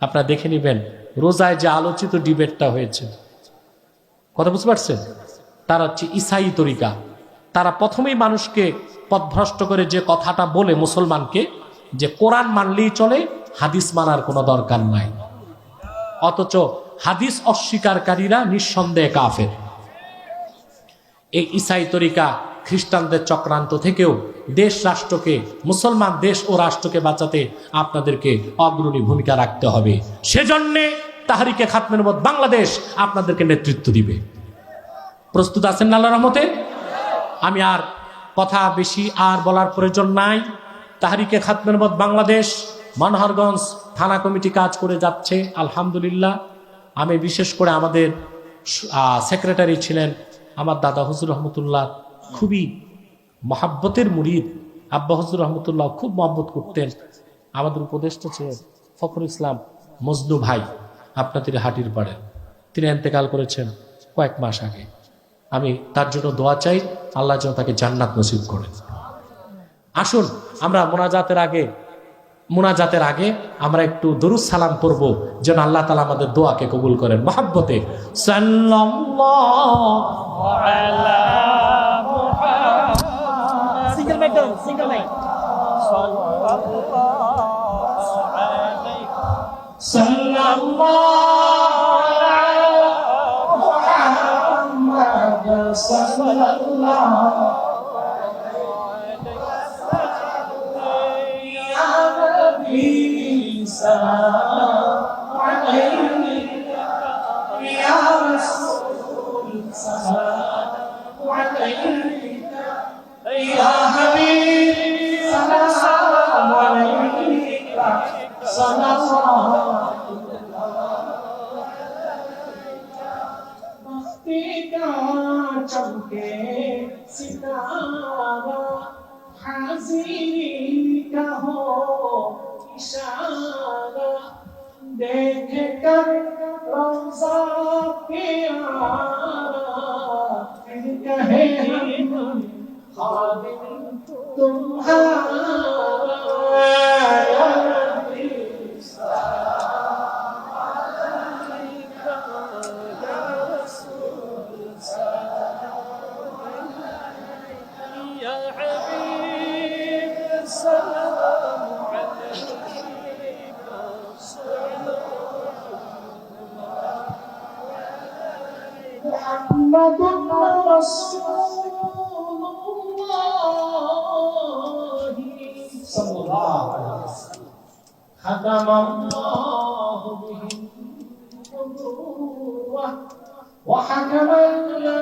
আপনারা দেখে নেবেন রোজায় যে আলোচিত ডিবেটটা হয়েছে, কথা বুঝতে পারছেন? তারা হচ্ছে ঈসাই তরিকা। তারা প্রথমেই মানুষকে পথভ্রষ্ট করে যে কথাটা বলে মুসলমানকে, যে কোরআন মানলেই চলে, হাদিস মানার কোনো দরকার নাই। অথচ হাদিস অস্বীকারীরা নিঃসন্দেহে কাফের। এই ঈসাই তরিকা খ্রিস্টানদের চক্রান্ত থেকেও দেশ রাষ্ট্রকে, মুসলমান দেশ ও রাষ্ট্রকে বাঁচাতে আপনাদেরকে অগ্রণী ভূমিকা রাখতে হবে। সেজন্যে তাহরিকে খাতমে নবুয়ত বাংলাদেশ আপনাদেরকে নেতৃত্ব দিবে। প্রস্তুত আছেন না আল্লাহর রহমতে? আমি আর কথা বেশি আর বলার প্রয়োজন নাই। তাহরিকে খাতমে নবুয়ত বাংলাদেশ মনোহরগঞ্জ থানা কমিটি কাজ করে যাচ্ছে আলহামদুলিল্লাহ। আমি বিশেষ করে আমাদের সেক্রেটারি ছিলেন আমার দাদা হুজুর রহমতুল্লাহ, খুবই মহাব্বতের মুরিদ। আব্বা হুজুর রহমতুল্লাহ খুব মহব্বত করতেন। আমাদের উপদেষ্টা ছিলেন ফখরুল ইসলাম মজনু ভাই, আপনাদের হাটির পাড়েন, তিনি ইন্তেকাল করেছেন কয়েক মাস আগে। আমি তার জন্য দোয়া চাই, আল্লাহ যেন তাকে জান্নাত নসিব করেন। আসুন আমরা মোনাজাতের আগে আমরা একটু দরুদ সালাম পড়ব, যেন আল্লাহ তাআলা আমাদের দোয়াকে কবুল করেন। মহব্বতে সাল্লাল্লাহু আলা মুহাম্মাদ। সিঙ্গেল মাইক দাও, সিঙ্গেল মাইক। সাল্লাল্লাহু আলা মুহাম্মাদ সাল্লাল্লাহু चमके सितारा हाजिरी का हो इशारा देख कर रोज़ा प्यारा फिर कहे हम खादिम तुम्हारा या नबी محمد رسول الله صلى الله عليه وسلم ختم الله به النبوة وحكم لا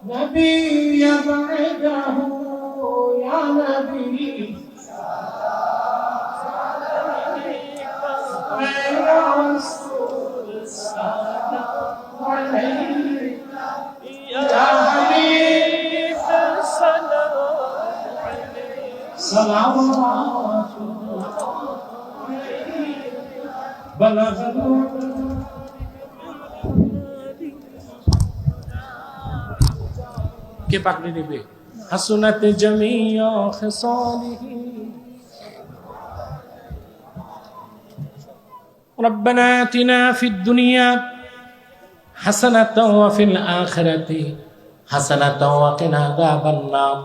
نبي بعده يا نبي يا رسول سلام عليك يا حبيب سلام عليك صلوات بلغ কে পাকড়ি নেবে? হাসুনাত জামিয়া খিসালিহি ربنا آتنا في الدنيا حسنة وفي الآخرة حسنة وقنا عذاب النار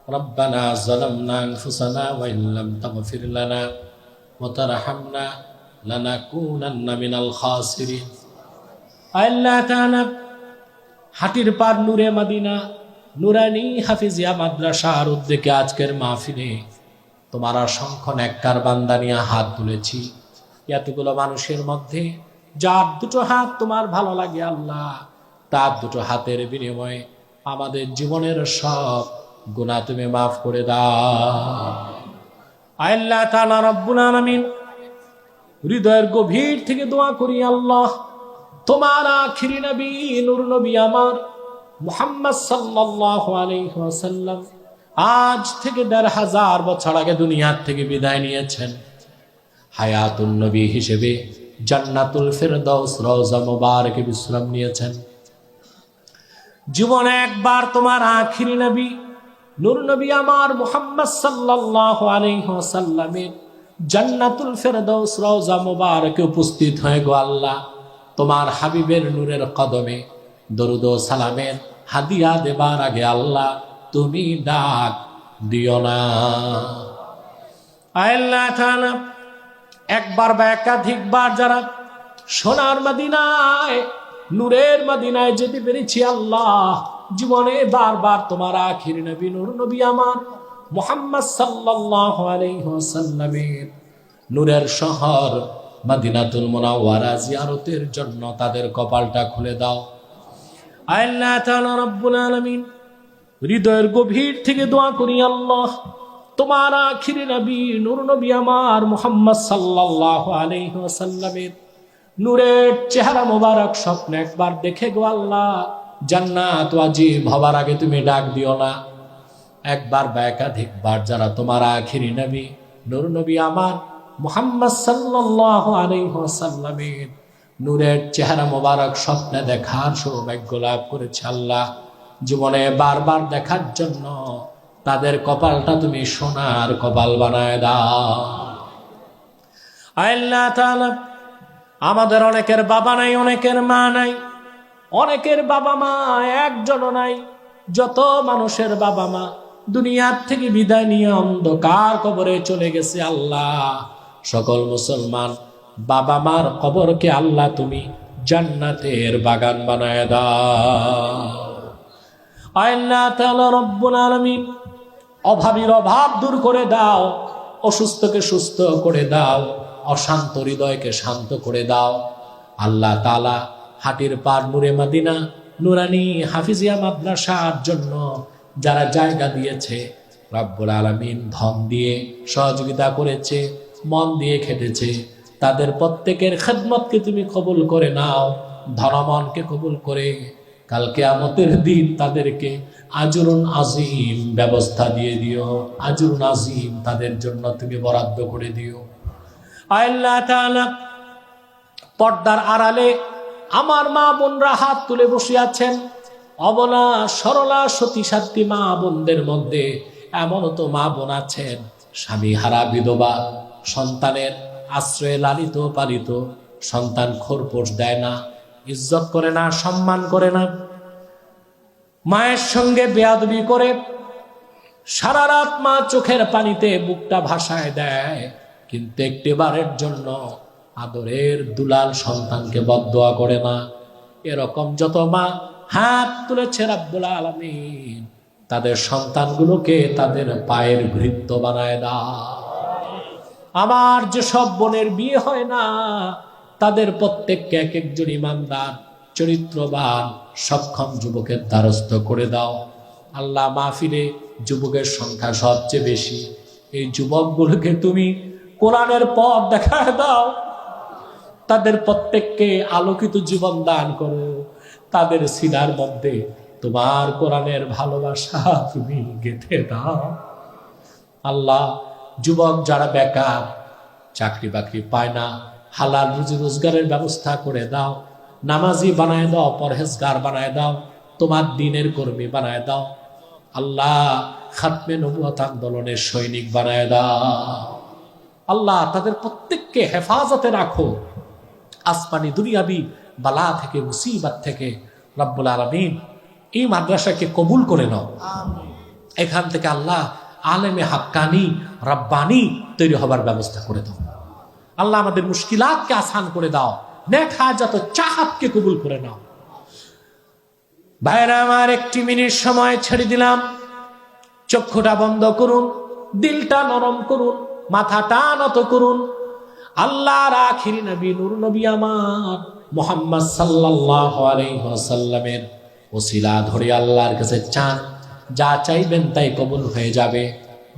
ربنا ظلمنا أنفسنا وإن لم تغفر لنا وترحمنا لنكونن من الخاسرين আল্লাহ তাআলা হাটির পার নূরে মদিনা নুরানি হাফিজিয়া মাদ্রাসার উদ্যোগে আজকের মাহফিলে তোমার অসংখ্য নেককার বান্দা নিয়ে হাত তুলেছি। এতগুলো মানুষের মধ্যে যার দুটো হাত তোমার ভালো লাগে আল্লাহ, তার দুটো হাতের বিনিময়ে আমাদের জীবনের সব গুনাহ তুমি মাফ করে দাও। আল্লাহ তাআলা রব্বুল আলামিন, হৃদয়ের গভীর থেকে দোয়া করি আল্লাহ, তোমার আখিরি নবী নূর নবী আমার মুহাম্মদ সাল্লাল্লাহু আলাইহি ওয়াসাল্লাম আজ থেকে ১৫০০ বছর আগে দুনিয়ার থেকে বিদায় নিয়েছেন। হায়াতুন নবী হিসেবে জান্নাতুল ফেরদাউস রওজা মুবারকে বিশ্রাম নিয়েছেন। জীবনে একবার তোমার আখিরি নবী নূর নবী আমার মুহাম্মদ সাল্লাল্লাহু আলাইহি ওয়াসাল্লামের জান্নাতুল ফেরদাউস রওজা মুবারকে উপস্থিত হয়ে গো আল্লাহ, তোমার হাবিবের নূরের কদমে দরুদ ও সালামের হাদিয়া দেবার আগে আল্লাহ তুমি ডাক দিও না। আল্লাহ তাআলা একবার বা একাধিকবার যারা সোনার মদিনায় নূরের মদিনায় যেতে পেরেছি আল্লাহ, জীবনে বারবার তোমার আখিরি নবী নূর নবী আমার মুহাম্মদ সাল্লাল্লাহু আলাইহি ওয়াসাল্লামের নূরের শহর মদিনাতুল মুনাওয়ারা জিয়ারতের জন্য তাদের কপালটা খুলে দাও। আল্লাহ তাআলা রব্বুল আলামিন, হৃদয়ের গভীর থেকে দোয়া করি আল্লাহ, তোমার আখিরি নবী নূর নবী আমার মুহাম্মদ সাল্লাল্লাহু আলাইহি ওয়াসাল্লামের নূরের চেহারা মোবারক স্বপ্নে একবার দেখে গো আল্লাহ, জান্নাত ওয়াজিব হবার আগে তুমি ডাক দিও না। একবার বা একাধিকবার যারা তোমার আখিরি নবী নূর নবী আমার মুহাম্মদ সাল্লাল্লাহু আলাইহি ওয়াসাল্লামের নূরের চেহারা মোবারক স্বপ্নে দেখার সৌভাগ্য লাভ করেছে আল্লাহ, জীবনে বারবার দেখার জন্য তাদের কপালটা তুমি সোনার কপাল বানায় দাও। আল্লাহ তাআলা, আমাদের অনেকের বাবা নাই, অনেকের মা নাই, অনেকের বাবা মা একজনও নাই। যত মানুষের বাবা মা দুনিয়ার থেকে বিদায় নিয়ে অন্ধকার কবরে চলে গেছে আল্লাহ, সকল মুসলমান বাবা মার কবরকে আল্লাহ তুমি জান্নাতের বাগান বানায় দাও। আল্লাহ তাআলা রব্বুল আলামিন, অভাবীর অভাব দূর করে দাও, অসুস্থকে সুস্থ করে দাও, অশান্ত হৃদয়কে শান্ত করে দাও। আল্লাহ তাআলা হাটির পার নূরে মদিনা নুরানি হাফিজিয়া মাদ্রাসার জন্য যারা জায়গা দিয়েছে রব্বুল আলামিন, ধন দিয়ে সহযোগিতা করেছে, মন দিয়ে খেটেছে, তাদের প্রত্যেকের খেদমতকে তুমি কবুল করে নাও, ধনমনকে কবুল করে কাল কিয়ামতের দিন তাদেরকে আজরুন আজিম ব্যবস্থা দিয়ে দিও, আজরুন আজিম তাদের জন্য তুমি বরাদ্দ করে দিও। আল্লাহ তাআলা, পর্দার আড়ালে আমার মা বোনরা হাত তুলে বসে আছেন, অবলা সরলা সতী সাধ্যী মা বোনদের মধ্যে এমনও তো মা বোন আছেন স্বামী হারা বিধবা, সন্তানের আশ্রয়ে লালিত পালিত, সন্তান খোরপোশ দেয় না, ইজ্জত করে না, সম্মান করে না, মায়ের সঙ্গে বেয়াদবি করে, সারা রাত মা চোখের পানিতে বুকটা ভাসায় দেয়, কিন্তু একটিবারের জন্য আদরের দুলাল সন্তানকে বদদোয়া করে না। এরকম যত মা হাত তুলেছে রব্বুল আলামিন, তাদের সন্তানগুলোকে তাদের পায়ের ভৃত্য বানায় দাও। আমার যে সব বোনের বিয়ে হয় না, তাদের প্রত্যেককে এক একজন ইমানদার চরিত্রবান সক্ষম যুবকের দ্বারস্থ করে দাও। আল্লাহ, মাহফিলে যুবকের সংখ্যা সবচেয়ে বেশি, এই যুবকগুলোকে তুমি কোরআনের পথ দেখায় দাও, তাদের প্রত্যেককে আলোকিত জীবন দান করো, তাদের সিনার মধ্যে তোমার কোরআনের ভালোবাসা তুমি গেঁথে দাও। আল্লাহ, যুবক যারা বেকার, চাকরি বাকরি পায় না, হালাল রুজি রোজগারের ব্যবস্থা করে দাও, নামাজি বানায় দাও, পরহেজগার বানায় দাও, তোমার দ্বীনের কর্মী বানায় দাও। আল্লাহ, খাতমে নবুয়ত আন্দোলনের সৈনিক বানায় দাও। আল্লাহ, তাদের প্রত্যেককে হেফাজতে রাখো, আসমানি দুনিয়াবি বালা থেকে মুসিবত থেকে রব্বুল আলামিন এই মাদ্রাসাকে কবুল করে নাও। এখান থেকে আল্লাহ আলেমে হাক্কানি রব্বানি তৈরি হবার ব্যবস্থা করে দাও। আল্লাহ আমাদের মুশকিলাতকে আসান করে দাও, নেক হাজাত ও চাহাতকে কবুল করে নাও। ভাইরা আমার, 1 মিনিট সময় ছেড়ে দিলাম। চক্ষুটা বন্ধ করুন, দিলটা নরম করুন, মাথাটা নত করুন। আল্লাহর আখিরি নবী নূর নবী আমার মুহাম্মদ সাল্লাল্লাহু আলাইহি ওয়াসাল্লামের ওসিলা ধরে আল্লাহর কাছে চান, যা চাইবেন তাই কবুল হয়ে যাবে।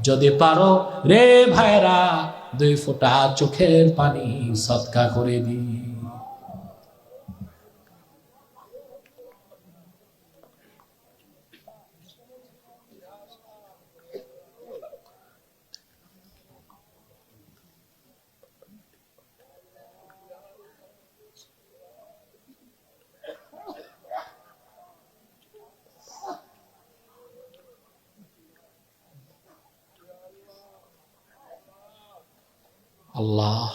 যদি পারো রে ভাইরা 2 ফোঁটা চোখের পানি সদকা করে দি। আল্লাহ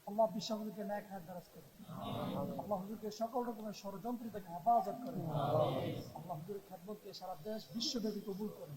আল্লাহ বিশ্বকে ন্যাক হায়াত দারাজ করে। আল্লাহ হুজুরকে সকল রকমের ষড়যন্ত্র থেকে হেফাজত করে। আল্লাহ হুজুরের খেদমতকে সারা দেশ বিশ্বব্যাপী কবুল করে।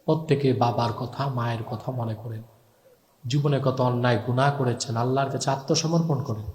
প্রত্যেকে বাবার কথা, মায়ের কথা মনে করেন। জীবনে কত অন্যায় গুনাহ করেছেন, আল্লাহর কাছে আত্মসমর্পণ করেন।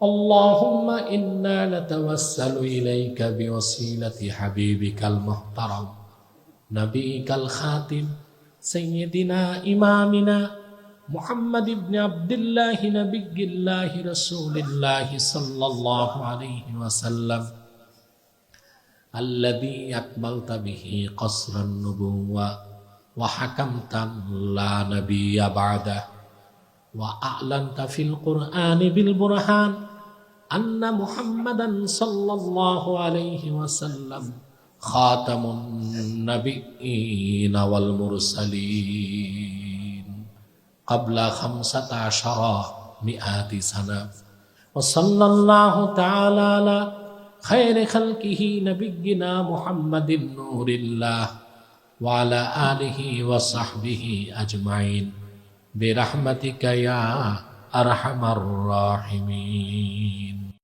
اللهم إنا نتوسل إليك بوسيلة حبيبك المحترم نبيك الخاتم سيدنا إمامنا محمد بن عبد الله نبي الله رسول الله صلى الله عليه وسلم الذي أكملت به قصر النبوة وحكمت لا نبي بعده وأعلنت في القرآن بالبرهان أن محمدا صلى الله عليه وسلم خاتم النبيين والمرسلين قبل 15 سنة وصلى الله تعالى على خير خلقه نبينا محمد نور الله وعلى آله وصحبه أجمعين برحمتك يا أرحم الراحمين